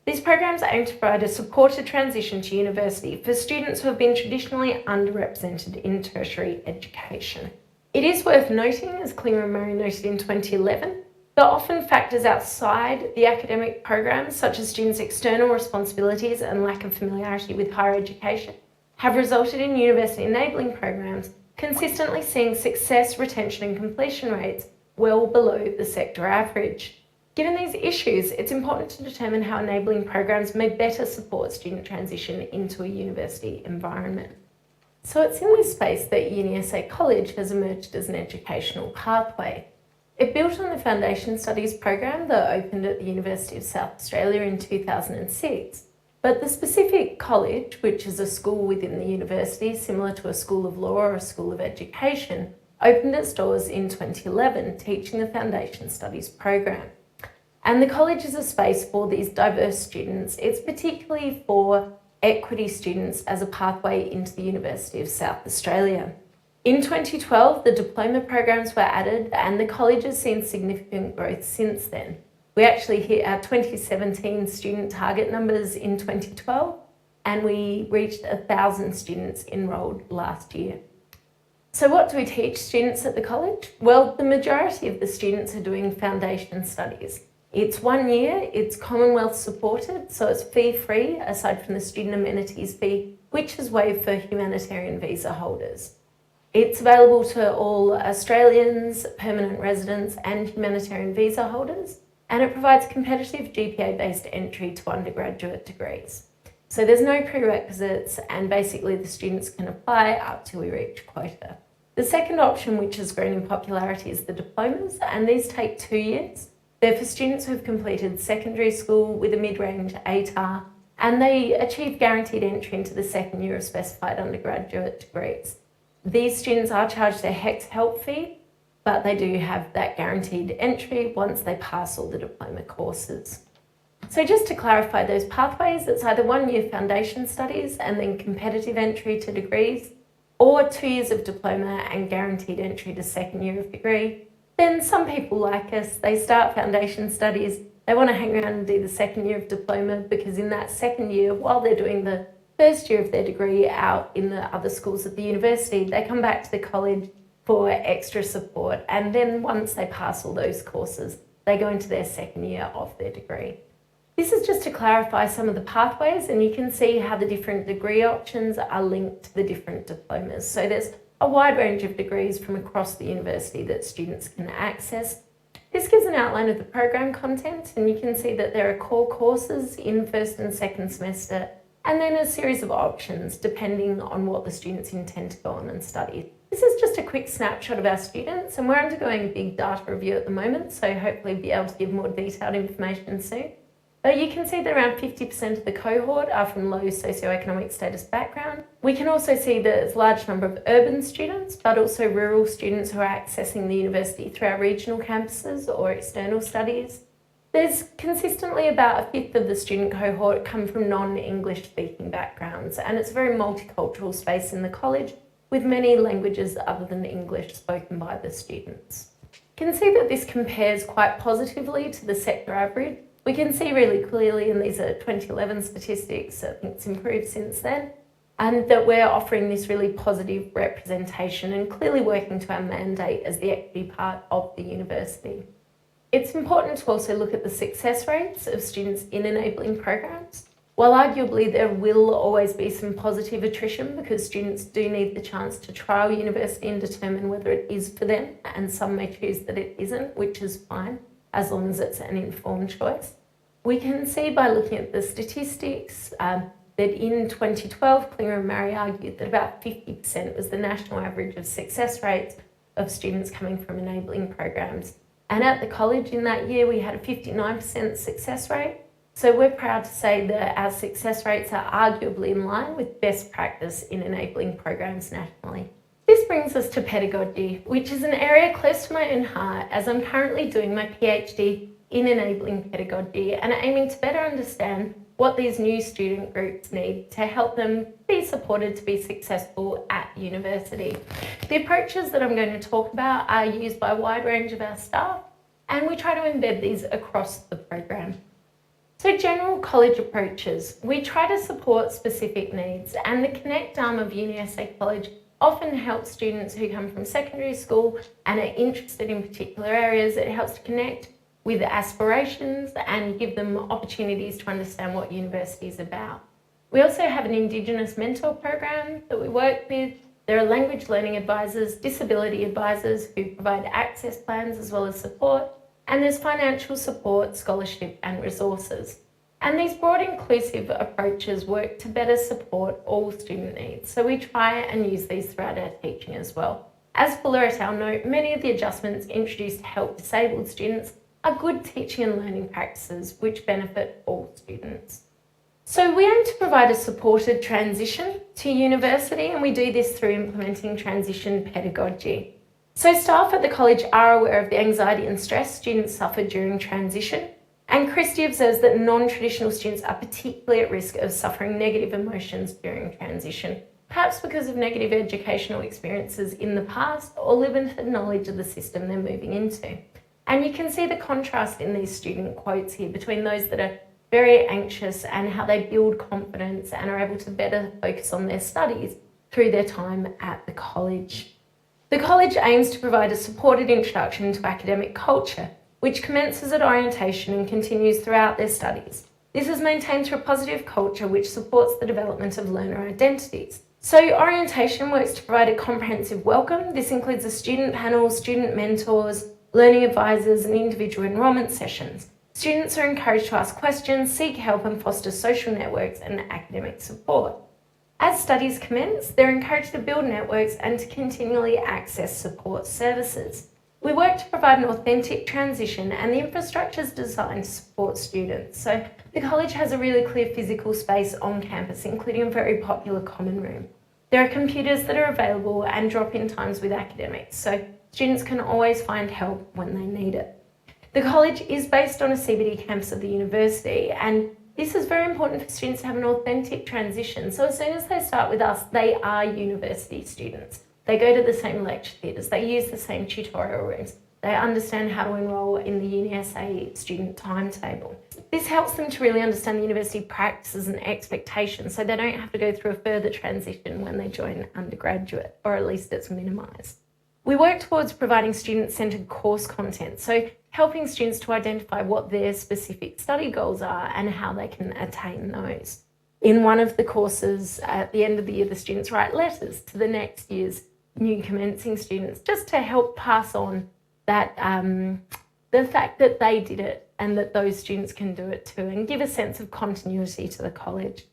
These programs aim to provide a supported transition to university for students who have been traditionally underrepresented in tertiary education. It is worth noting, as Klinger and Murray noted in 2011, that often factors outside the academic programs, such as students' external responsibilities and lack of familiarity with higher education, have resulted in university enabling programs consistently seeing success, retention and completion rates well below the sector average. Given these issues, it's important to determine how enabling programs may better support student transition into a university environment. So it's in this space that UniSA College has emerged as an educational pathway. It built on the Foundation Studies program that opened at the University of South Australia in 2006. But the specific college, which is a school within the university similar to a school of law or a school of education, opened its doors in 2011, teaching the Foundation Studies program. And the college is a space for these diverse students. It's particularly for equity students as a pathway into the University of South Australia. In 2012, the diploma programs were added and the college has seen significant growth since then. We actually hit our 2017 student target numbers in 2012 and we reached 1,000 students enrolled last year. So what do we teach students at the college? Well, the majority of the students are doing foundation studies. It's 1 year, it's Commonwealth supported, so it's fee-free aside from the student amenities fee, which is waived for humanitarian visa holders. It's available to all Australians, permanent residents and humanitarian visa holders, and it provides competitive GPA-based entry to undergraduate degrees. So there's no prerequisites and basically the students can apply up till we reach quota. The second option, which has grown in popularity, is the diplomas, and these take 2 years. They're for students who have completed secondary school with a mid-range ATAR, and they achieve guaranteed entry into the second year of specified undergraduate degrees. These students are charged their HECS help fee, but they do have that guaranteed entry once they pass all the diploma courses. So just to clarify those pathways, it's either 1 year foundation studies and then competitive entry to degrees, or 2 years of diploma and guaranteed entry to second year of degree. Then some people like us, they start foundation studies, they want to hang around and do the second year of diploma because in that second year, while they're doing the first year of their degree out in the other schools at the university, they come back to the college for extra support. And then once they pass all those courses, they go into their second year of their degree. This is just to clarify some of the pathways, and you can see how the different degree options are linked to the different diplomas. So there's a wide range of degrees from across the university that students can access. This gives an outline of the program content, and you can see that there are core courses in first and second semester, and then a series of options depending on what the students intend to go on and study. This is just a quick snapshot of our students, and we're undergoing a big data review at the moment, so hopefully be able to give more detailed information soon. But you can see that around 50% of the cohort are from low socioeconomic status background. We can also see that there's a large number of urban students, but also rural students who are accessing the university through our regional campuses or external studies. There's consistently about a fifth of the student cohort come from non-English speaking backgrounds, and it's a very multicultural space in the college with many languages other than English spoken by the students. You can see that this compares quite positively to the sector average. We can see really clearly, and these are 2011 statistics, I think it's improved since then, and that we're offering this really positive representation and clearly working to our mandate as the equity part of the university. It's important to also look at the success rates of students in enabling programs. While arguably there will always be some positive attrition because students do need the chance to trial university and determine whether it is for them, and some may choose that it isn't, which is fine, as long as it's an informed choice. We can see by looking at the statistics that in 2012, Klinger and Murray argued that about 50% was the national average of success rates of students coming from enabling programs. And at the college in that year, we had a 59% success rate. So we're proud to say that our success rates are arguably in line with best practice in enabling programs nationally. This brings us to pedagogy, which is an area close to my own heart as I'm currently doing my PhD in enabling pedagogy and aiming to better understand what these new student groups need to help them be supported to be successful at university. The approaches that I'm going to talk about are used by a wide range of our staff, and we try to embed these across the program. So general college approaches, we try to support specific needs, and the Connect arm of UniSA College often helps students who come from secondary school and are interested in particular areas. It helps to connect with aspirations and give them opportunities to understand what university is about. We also have an Indigenous mentor program that we work with. There are language learning advisors, disability advisors who provide access plans as well as support, and there's financial support, scholarship and resources. And these broad inclusive approaches work to better support all student needs. So we try and use these throughout our teaching as well. As Fuller et al. Note, many of the adjustments introduced to help disabled students are good teaching and learning practices which benefit all students. So we aim to provide a supported transition to university, and we do this through implementing transition pedagogy. So staff at the college are aware of the anxiety and stress students suffer during transition, and Christie observes that non-traditional students are particularly at risk of suffering negative emotions during transition, perhaps because of negative educational experiences in the past or limited knowledge of the system they're moving into. And you can see the contrast in these student quotes here between those that are very anxious and how they build confidence and are able to better focus on their studies through their time at the college. The college aims to provide a supported introduction to academic culture, which commences at orientation and continues throughout their studies. This is maintained through a positive culture which supports the development of learner identities. So orientation works to provide a comprehensive welcome. This includes a student panel, student mentors, learning advisors and individual enrolment sessions. Students are encouraged to ask questions, seek help and foster social networks and academic support. As studies commence, they're encouraged to build networks and to continually access support services. We work to provide an authentic transition, and the infrastructure is designed to support students. So the college has a really clear physical space on campus, including a very popular common room. There are computers that are available and drop-in times with academics, so students can always find help when they need it. The college is based on a CBD campus of the university, and this is very important for students to have an authentic transition. So as soon as they start with us, they are university students. They go to the same lecture theatres, they use the same tutorial rooms, they understand how to enrol in the UniSA student timetable. This helps them to really understand the university practices and expectations, so they don't have to go through a further transition when they join undergraduate, or at least it's minimised. We work towards providing student-centred course content, so helping students to identify what their specific study goals are and how they can attain those. In one of the courses, at the end of the year, the students write letters to the next year's new commencing students, just to help pass on that the fact that they did it and that those students can do it too, and give a sense of continuity to the college.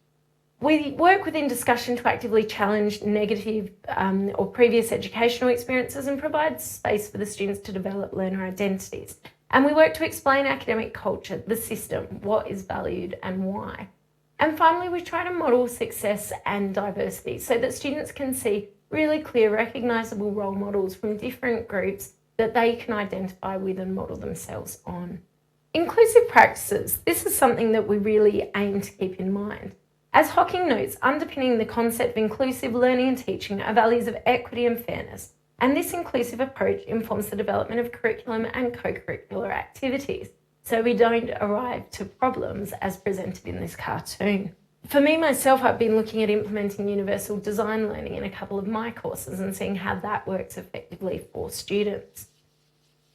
We work within discussion to actively challenge negative or previous educational experiences and provide space for the students to develop learner identities. And we work to explain academic culture, the system, what is valued and why. And finally, we try to model success and diversity so that students can see really clear, recognisable role models from different groups that they can identify with and model themselves on. Inclusive practices. This is something that we really aim to keep in mind. As Hocking notes, underpinning the concept of inclusive learning and teaching are values of equity and fairness, And this inclusive approach informs the development of curriculum and co-curricular activities, so we don't arrive to problems as presented in this cartoon. For me, myself, I've been looking at implementing universal design learning in a couple of my courses and seeing how that works effectively for students.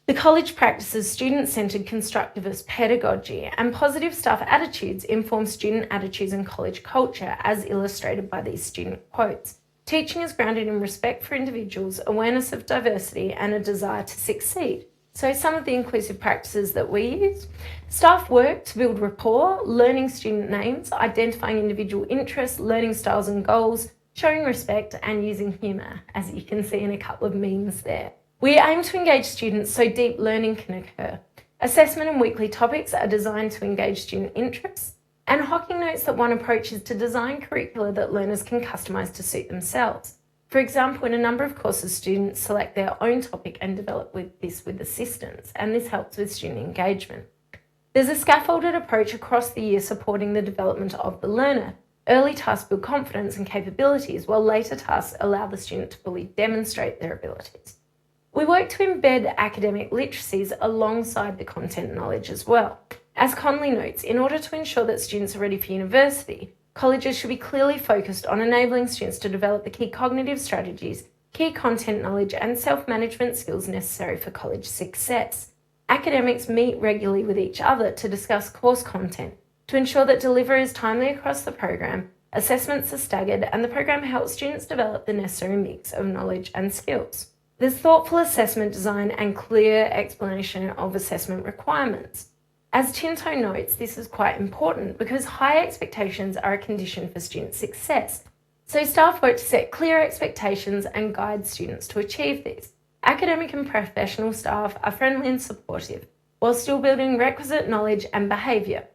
The college practices student-centred constructivist pedagogy, and positive staff attitudes inform student attitudes and college culture, as illustrated by these student quotes. Teaching is grounded in respect for individuals, awareness of diversity, and a desire to succeed. So some of the inclusive practices that we use: staff work to build rapport, learning student names, identifying individual interests, learning styles and goals, showing respect, and using humour, as you can see in a couple of memes there. We aim to engage students so deep learning can occur. Assessment and weekly topics are designed to engage student interests, and Hocking notes that one approach is to design curricula that learners can customise to suit themselves. For example, in a number of courses, students select their own topic and develop this with assistance, and this helps with student engagement. There's a scaffolded approach across the year supporting the development of the learner. Early tasks build confidence and capabilities, while later tasks allow the student to fully demonstrate their abilities. We work to embed academic literacies alongside the content knowledge as well. As Conley notes, in order to ensure that students are ready for university, colleges should be clearly focused on enabling students to develop the key cognitive strategies, key content knowledge, and self-management skills necessary for college success. Academics meet regularly with each other to discuss course content, to ensure that delivery is timely across the program, assessments are staggered, and the program helps students develop the necessary mix of knowledge and skills. There's thoughtful assessment design and clear explanation of assessment requirements. As Tinto notes, this is quite important because high expectations are a condition for student success. So staff work to set clear expectations and guide students to achieve these. Academic and professional staff are friendly and supportive, while still building requisite knowledge and behaviour.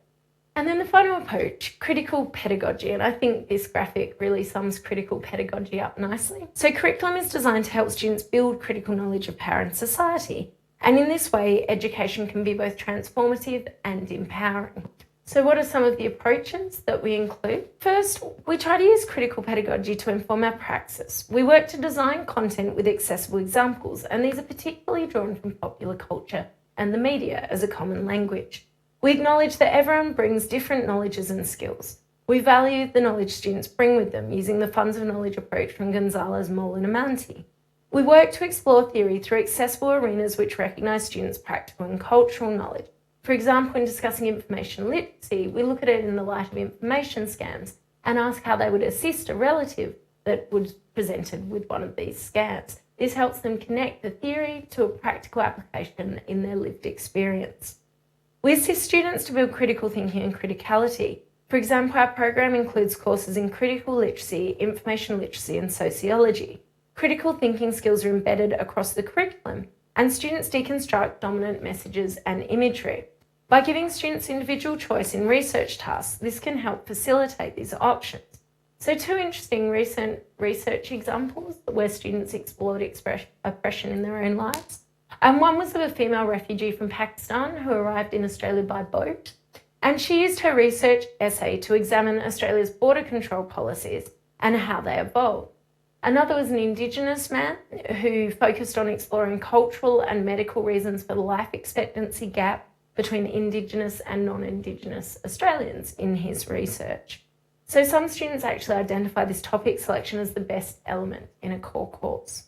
And then the final approach, critical pedagogy, and I think this graphic really sums critical pedagogy up nicely. So curriculum is designed to help students build critical knowledge of power and society. And in this way, education can be both transformative and empowering. So what are some of the approaches that we include? First, we try to use critical pedagogy to inform our praxis. We work to design content with accessible examples, and these are particularly drawn from popular culture and the media as a common language. We acknowledge that everyone brings different knowledges and skills. We value the knowledge students bring with them using the funds of knowledge approach from Gonzalez, Moll and Amanti. We work to explore theory through accessible arenas which recognise students' practical and cultural knowledge. For example, in discussing information literacy, we look at it in the light of information scams and ask how they would assist a relative that was presented with one of these scams. This helps them connect the theory to a practical application in their lived experience. We assist students to build critical thinking and criticality. For example, our program includes courses in critical literacy, information literacy and sociology. Critical thinking skills are embedded across the curriculum, and students deconstruct dominant messages and imagery. By giving students individual choice in research tasks, this can help facilitate these options. So 2 interesting recent research examples where students explored oppression in their own lives. And one was of a female refugee from Pakistan who arrived in Australia by boat, and she used her research essay to examine Australia's border control policies and how they evolved. Another was an Indigenous man who focused on exploring cultural and medical reasons for the life expectancy gap between Indigenous and non-Indigenous Australians in his research. So some students actually identify this topic selection as the best element in a core course.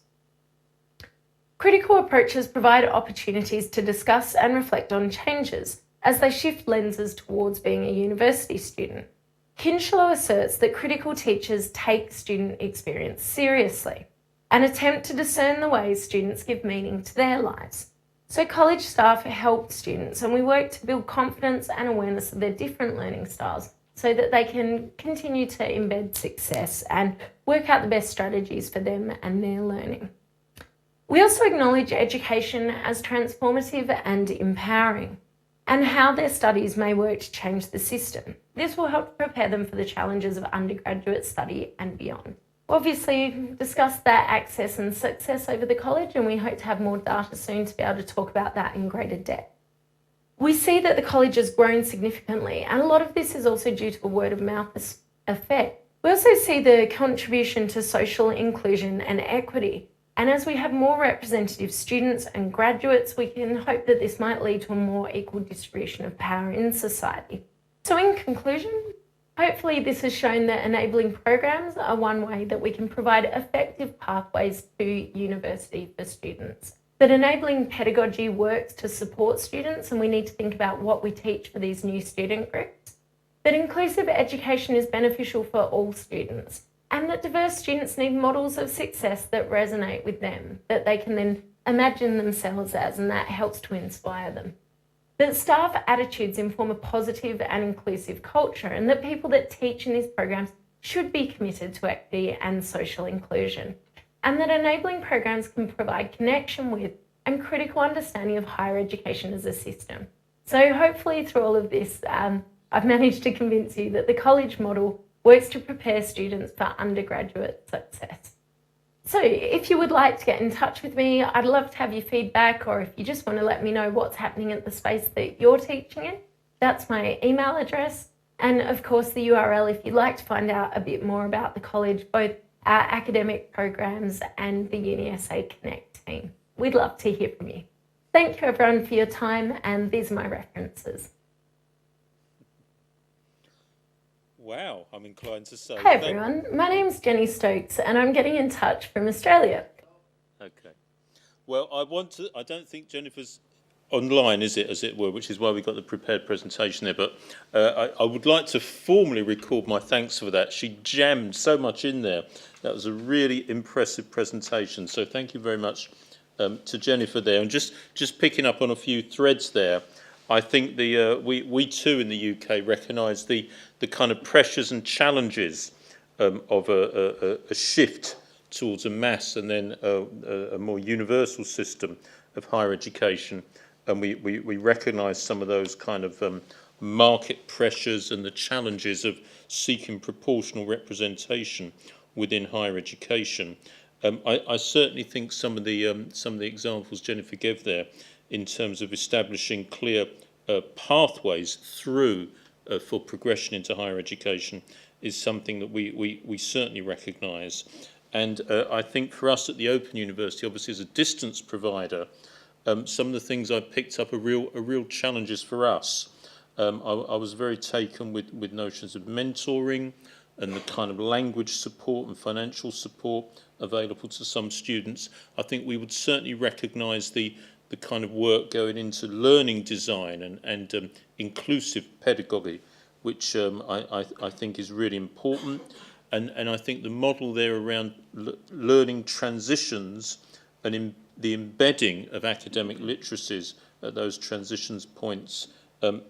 Critical approaches provide opportunities to discuss and reflect on changes as they shift lenses towards being a university student. Kinchelow asserts that critical teachers take student experience seriously and attempt to discern the ways students give meaning to their lives. So college staff help students, and we work to build confidence and awareness of their different learning styles so that they can continue to embed success and work out the best strategies for them and their learning. We also acknowledge education as transformative and empowering, and how their studies may work to change the system. This will help prepare them for the challenges of undergraduate study and beyond. Obviously, we've discussed that access and success over the college, and we hope to have more data soon to be able to talk about that in greater depth. We see that the college has grown significantly, and a lot of this is also due to a word of mouth effect. We also see the contribution to social inclusion and equity. And as we have more representative students and graduates, we can hope that this might lead to a more equal distribution of power in society. So in conclusion, hopefully this has shown that enabling programs are one way that we can provide effective pathways to university for students. That enabling pedagogy works to support students, and we need to think about what we teach for these new student groups. That inclusive education is beneficial for all students, and that diverse students need models of success that resonate with them, that they can then imagine themselves as, and that helps to inspire them. That staff attitudes inform a positive and inclusive culture, and that people that teach in these programs should be committed to equity and social inclusion, and that enabling programs can provide connection with and critical understanding of higher education as a system. So hopefully through all of this, I've managed to convince you that the college model works to prepare students for undergraduate success. So if you would like to get in touch with me, I'd love to have your feedback, or if you just want to let me know what's happening at the space that you're teaching in, that's my email address. And of course the URL if you'd like to find out a bit more about the college, both our academic programs and the UniSA Connect team. We'd love to hear from you. Thank you everyone for your time, and these are my references. Wow, I'm inclined to say. Hi everyone, my name's Jenny Stokes and I'm getting in touch from Australia. Okay. Well, I don't think Jennifer's online, is it, as it were, which is why we got the prepared presentation there, but I would like to formally record my thanks for that. She jammed so much in there. That was a really impressive presentation, so thank you very much to Jennifer there. And just picking up on a few threads there, I think we too in the UK recognise the kind of pressures and challenges of a shift towards a mass and then a more universal system of higher education, and we recognise some of those kind of market pressures and the challenges of seeking proportional representation within higher education. I certainly think some of the examples Jennifer gave there, in terms of establishing clear pathways through for progression into higher education, is something that we certainly recognise. And I think for us at the Open University, obviously as a distance provider, some of the things I picked up are real challenges for us. I was very taken with notions of mentoring and the kind of language support and financial support available to some students. I think we would certainly recognise the kind of work going into learning design and inclusive pedagogy, which I think is really important. And I think the model there around learning transitions and the embedding of academic literacies at those transitions points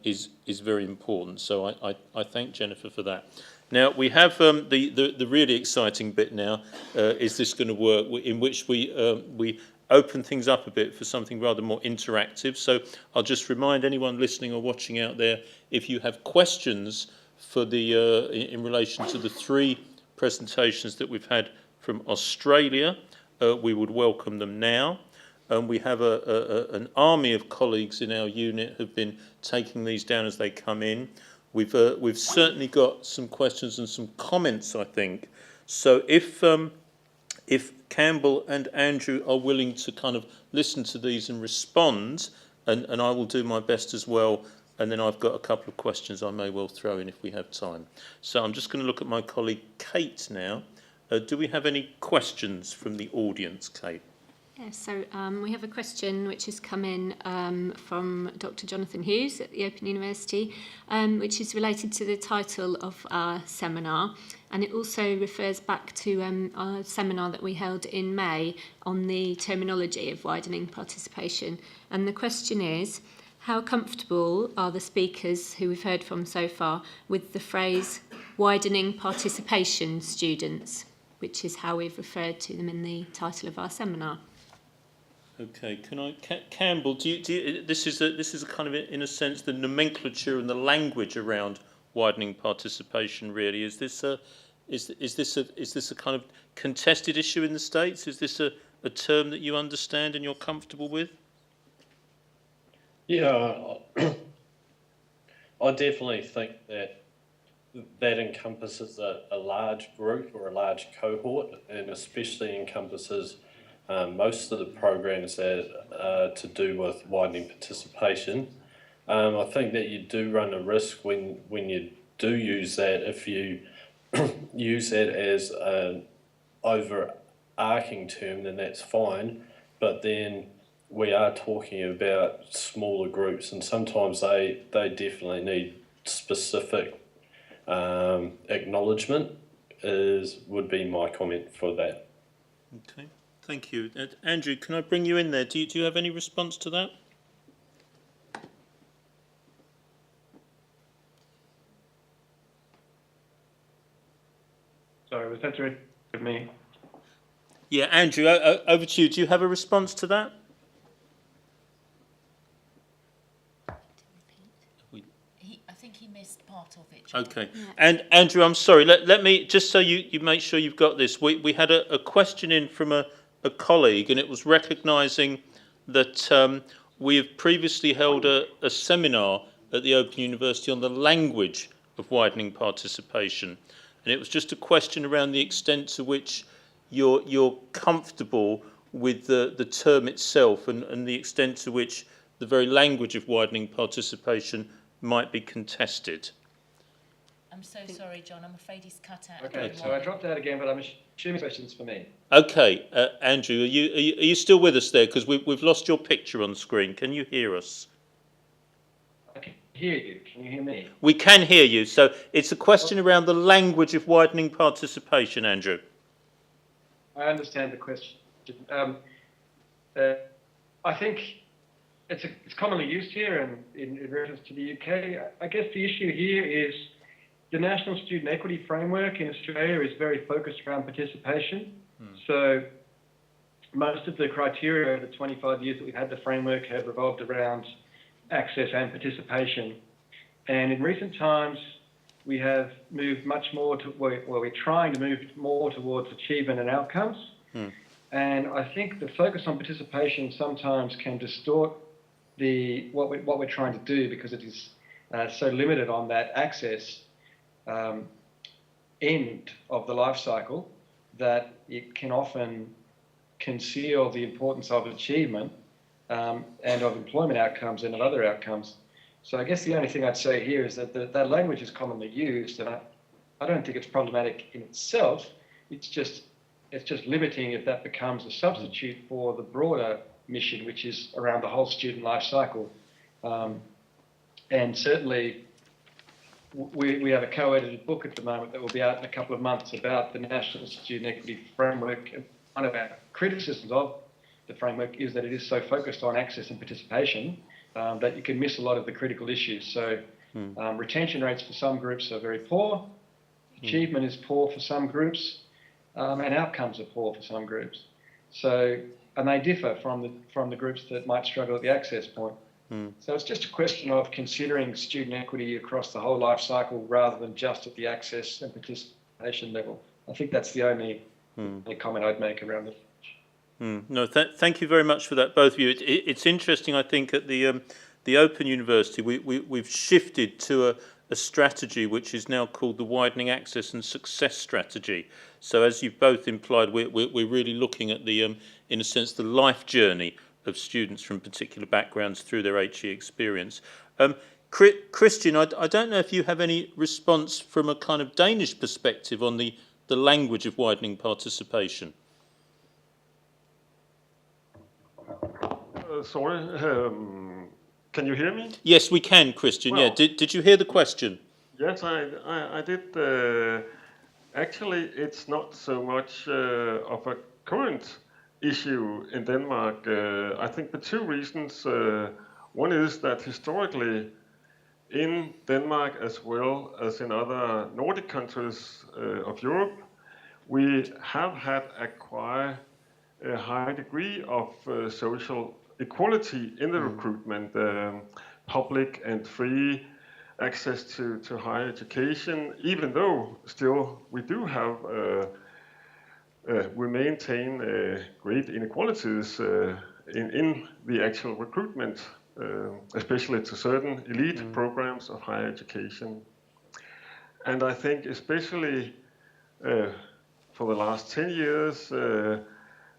is very important. So I thank Jennifer for that. Now we have the really exciting bit now. Is this going to work? In which we open things up a bit for something rather more interactive. So I'll just remind anyone listening or watching out there, if you have questions for in relation to the three presentations that we've had from Australia, we would welcome them now. We have an army of colleagues in our unit who've been taking these down as they come in. We've certainly got some questions and some comments, I think. So if Campbell and Andrew are willing to kind of listen to these and respond, and I will do my best as well, and then I've got a couple of questions I may well throw in if we have time. So I'm just going to look at my colleague Kate now. Do we have any questions from the audience, Kate? Yeah, so we have a question which has come in from Dr. Jonathan Hughes at the Open University, which is related to the title of our seminar, and it also refers back to our seminar that we held in May on the terminology of widening participation. And the question is, how comfortable are the speakers who we've heard from so far with the phrase widening participation students, which is how we've referred to them in the title of our seminar? Okay, Campbell? Do you this is a kind of, in a sense, the nomenclature and the language around widening participation. Really, is this a kind of contested issue in the States? Is this a term that you understand and you're comfortable with? Yeah, I definitely think that encompasses a large group or a large cohort, and especially encompasses most of the programs that are to do with widening participation, I think that you do run a risk when you do use that, if you use that as an overarching term, then that's fine, but then we are talking about smaller groups, and sometimes they definitely need specific acknowledgement, would be my comment for that. Okay, thank you. Andrew, can I bring you in there? Do you have any response to that? Sorry, was that directed at me? Yeah, Andrew, over to you. Do you have a response to that? I think he missed part of it. John. Okay. And Andrew, I'm sorry, let me, just so you make sure you've got this, we had a question in from a colleague, and it was recognising that we have previously held a seminar at the Open University on the language of widening participation. And it was just a question around the extent to which you're comfortable with the term itself, and the extent to which the very language of widening participation might be contested. I'm so sorry, John. I'm afraid he's cut out. Okay, so I dropped out again, but I'm assuming questions for me. Okay, Andrew, are you still with us there? Because we've lost your picture on screen. Can you hear us? I can hear you. Can you hear me? We can hear you. So it's a question around the language of widening participation, Andrew. I understand the question. I think it's commonly used here and in reference to the UK. I guess the issue here is the National Student Equity Framework in Australia is very focused around participation. So most of the criteria over the 25 years that we've had the framework have revolved around access and participation. And in recent times, we have moved much more to, we're trying to move more towards achievement and outcomes. And I think the focus on participation sometimes can distort what we're trying to do, because it is so limited on that access end of the life cycle that it can often conceal the importance of achievement and of employment outcomes and of other outcomes. So I guess the only thing I'd say here is that that language is commonly used, and I don't think it's problematic in itself. It's just limiting if that becomes a substitute for the broader mission, which is around the whole student life cycle. And certainly, we have a co-edited book at the moment that will be out in a couple of months about the National Student Equity Framework. And one of our criticisms of the framework is that it is so focused on access and participation that you can miss a lot of the critical issues. So retention rates for some groups are very poor, achievement is poor for some groups, and outcomes are poor for some groups. So, and they differ from the groups that might struggle at the access point. So it's just a question of considering student equity across the whole life cycle rather than just at the access and participation level. I think that's the only comment I'd make around this. No, thank you very much for that, both of you. It's interesting, I think, at the Open University, we've shifted to a strategy which is now called the Widening Access and Success Strategy. So as you've both implied, we're really looking at the, in a sense, the life journey of students from particular backgrounds through their HE experience. Christian, I don't know if you have any response from a kind of Danish perspective on the language of widening participation. Sorry, can you hear me? Yes, we can, Christian. Well, yeah. Did you hear the question? Yes, I did. Actually, it's not so much of a current issue in Denmark. I think for two reasons. One is that historically, in Denmark as well as in other Nordic countries of Europe, we have had acquired a high degree of social equality in the recruitment, public and free access to higher education, even though still we do have, we maintain great inequalities in the actual recruitment, especially to certain elite programs of higher education. And I think especially for the last 10 years,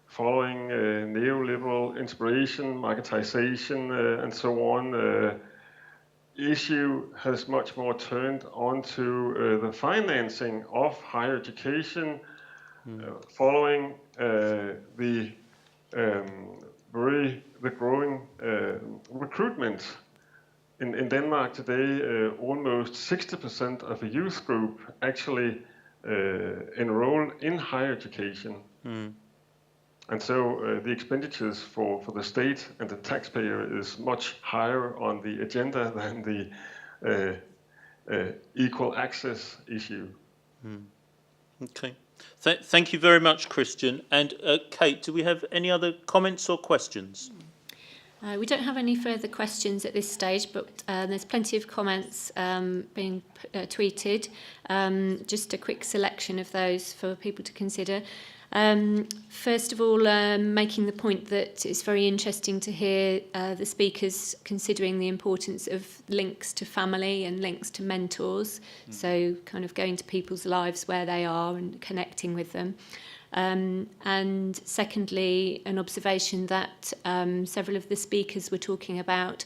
following neoliberal inspiration, marketization, and so on, issue has much more turned onto the financing of higher education, following the growing recruitment. In Denmark today, almost 60% of a youth group actually enroll in higher education. And so the expenditures for the state and the taxpayer is much higher on the agenda than the equal access issue. Okay. Thank you very much, Christian. And Kate, do we have any other comments or questions? We don't have any further questions at this stage, but there's plenty of comments being tweeted. Just a quick selection of those for people to consider. First of all, making the point that it's very interesting to hear the speakers considering the importance of links to family and links to mentors, so kind of going to people's lives where they are and connecting with them. And secondly, an observation that several of the speakers were talking about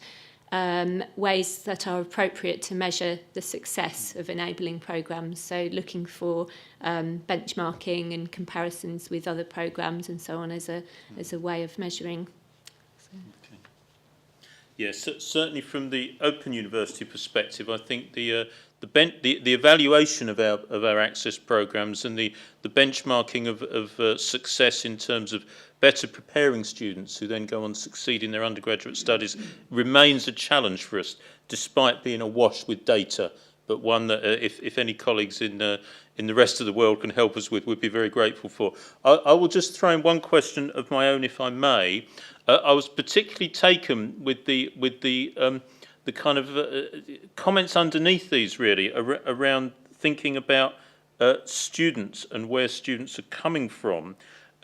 ways that are appropriate to measure the success of enabling programmes, so looking for benchmarking and comparisons with other programmes and so on as a way of measuring. Okay. Yes, certainly from the Open University perspective, I think the evaluation of our access programmes and the benchmarking of success in terms of better preparing students who then go on to succeed in their undergraduate studies remains a challenge for us, despite being awash with data, but one that if any colleagues in the rest of the world can help us with, we'd be very grateful for. I will just throw in one question of my own, if I may. I was particularly taken with the kind of comments underneath these, really, around thinking about students and where students are coming from,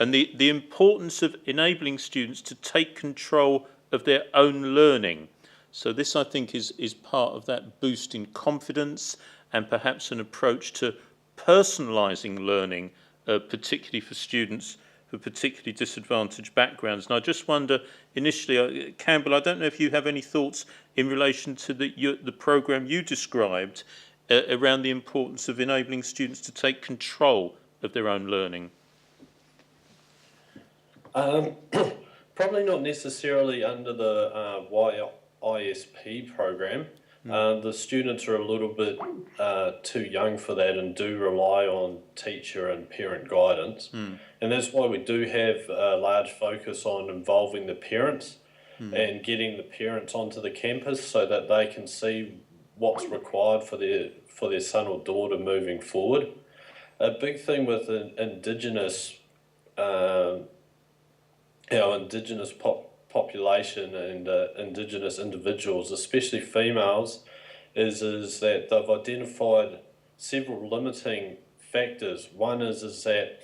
and the importance of enabling students to take control of their own learning. So this, I think, is part of that boost in confidence and perhaps an approach to personalising learning, particularly for students for particularly disadvantaged backgrounds. And I just wonder, initially, Campbell, I don't know if you have any thoughts in relation to the programme you described around the importance of enabling students to take control of their own learning. Probably not necessarily under the YISP program. The students are a little bit too young for that and do rely on teacher and parent guidance. And that's why we do have a large focus on involving the parents and getting the parents onto the campus so that they can see what's required for their son or daughter moving forward. A big thing with Indigenous population and Indigenous individuals, especially females, is that they've identified several limiting factors. One is that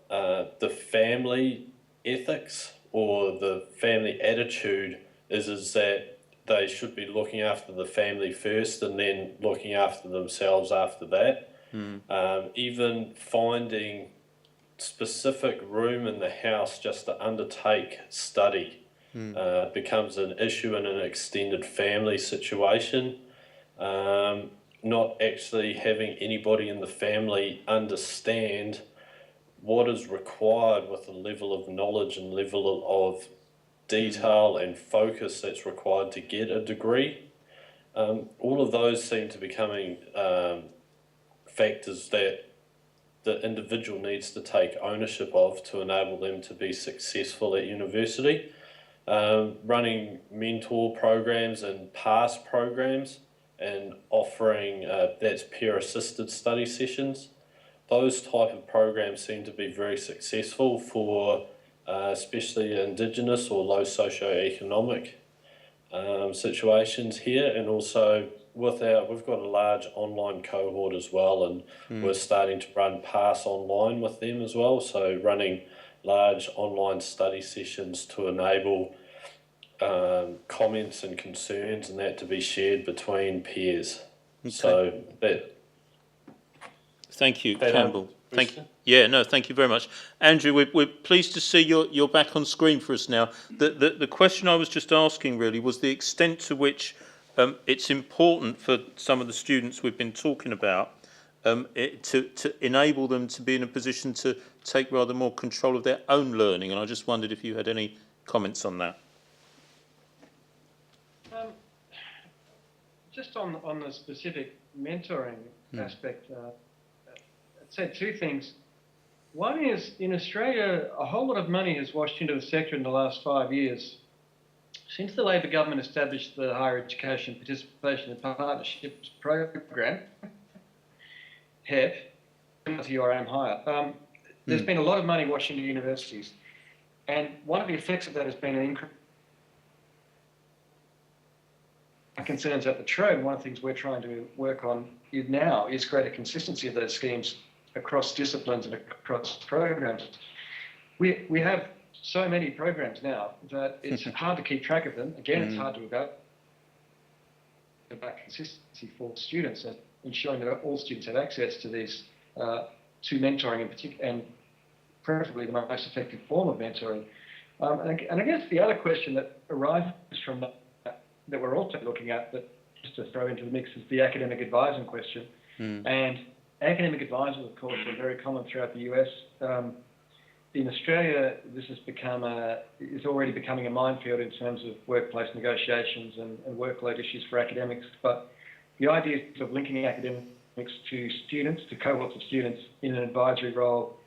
the family ethics or the family attitude is that they should be looking after the family first and then looking after themselves after that. Even finding specific room in the house just to undertake study becomes an issue in an extended family situation. Not actually having anybody in the family understand what is required with the level of knowledge and level of detail and focus that's required to get a degree. All of those seem to be becoming factors that the individual needs to take ownership of to enable them to be successful at university. Running mentor programs and PASS programs and offering that's peer-assisted study sessions. Those type of programs seem to be very successful for especially Indigenous or low socioeconomic situations here, and also we've got a large online cohort as well, and we're starting to run PASS online with them as well, so running large online study sessions to enable comments and concerns and that to be shared between peers. Okay. So that. Thank you, Campbell. Yeah, no, thank you very much. Andrew, we're pleased to see you're back on screen for us now. The question I was just asking really was the extent to which it's important for some of the students we've been talking about to enable them to be in a position to take rather more control of their own learning. And I just wondered if you had any comments on that. Just on the specific mentoring aspect, I'd say two things. One is, in Australia, a whole lot of money has washed into the sector in the last 5 years. Since the Labor government established the Higher Education Participation and Partnerships Program, HEP, to your aim higher, there's been a lot of money washed into universities. And one of the effects of that has been an increase concerns at the Trove. One of the things we're trying to work on now is greater consistency of those schemes across disciplines and across programs. We have so many programs now that it's hard to keep track of them. Again, it's hard to about consistency for students and ensuring that all students have access to these, to mentoring in particular, and preferably the most effective form of mentoring. And I guess the other question that arises from that we're also looking at, that just to throw into the mix, is the academic advising question. And academic advisors, of course, are very common throughout the US. In Australia, this has is already becoming a minefield in terms of workplace negotiations and workload issues for academics. But the idea of linking academics to students, to cohorts of students in an advisory role,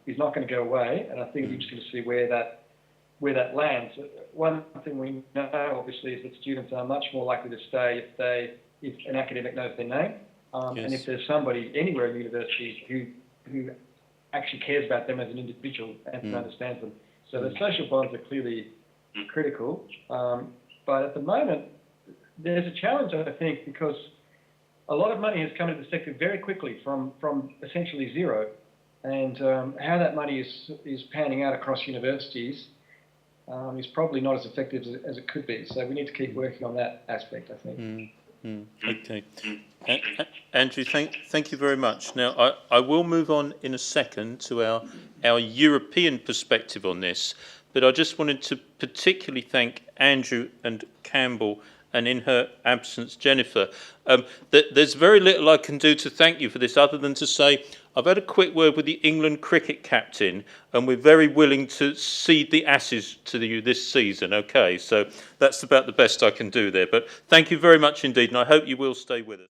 is not going to go away. And I think it's interesting to see where that lands. One thing we know, obviously, is that students are much more likely to stay if an academic knows their name, and if there's somebody anywhere in the university who actually cares about them as an individual and understands them. So the social bonds are clearly critical, but at the moment there's a challenge, I think, because a lot of money has come into the sector very quickly from essentially zero, and how that money is panning out across universities is probably not as effective as it could be. So we need to keep working on that aspect, I think. Okay. Andrew, thank you very much. Now, I will move on in a second to our European perspective on this, but I just wanted to particularly thank Andrew and Campbell, and in her absence, Jennifer. There's very little I can do to thank you for this other than to say I've had a quick word with the England cricket captain, and we're very willing to cede the Ashes to you this season. Okay, so that's about the best I can do there. But thank you very much indeed, and I hope you will stay with us.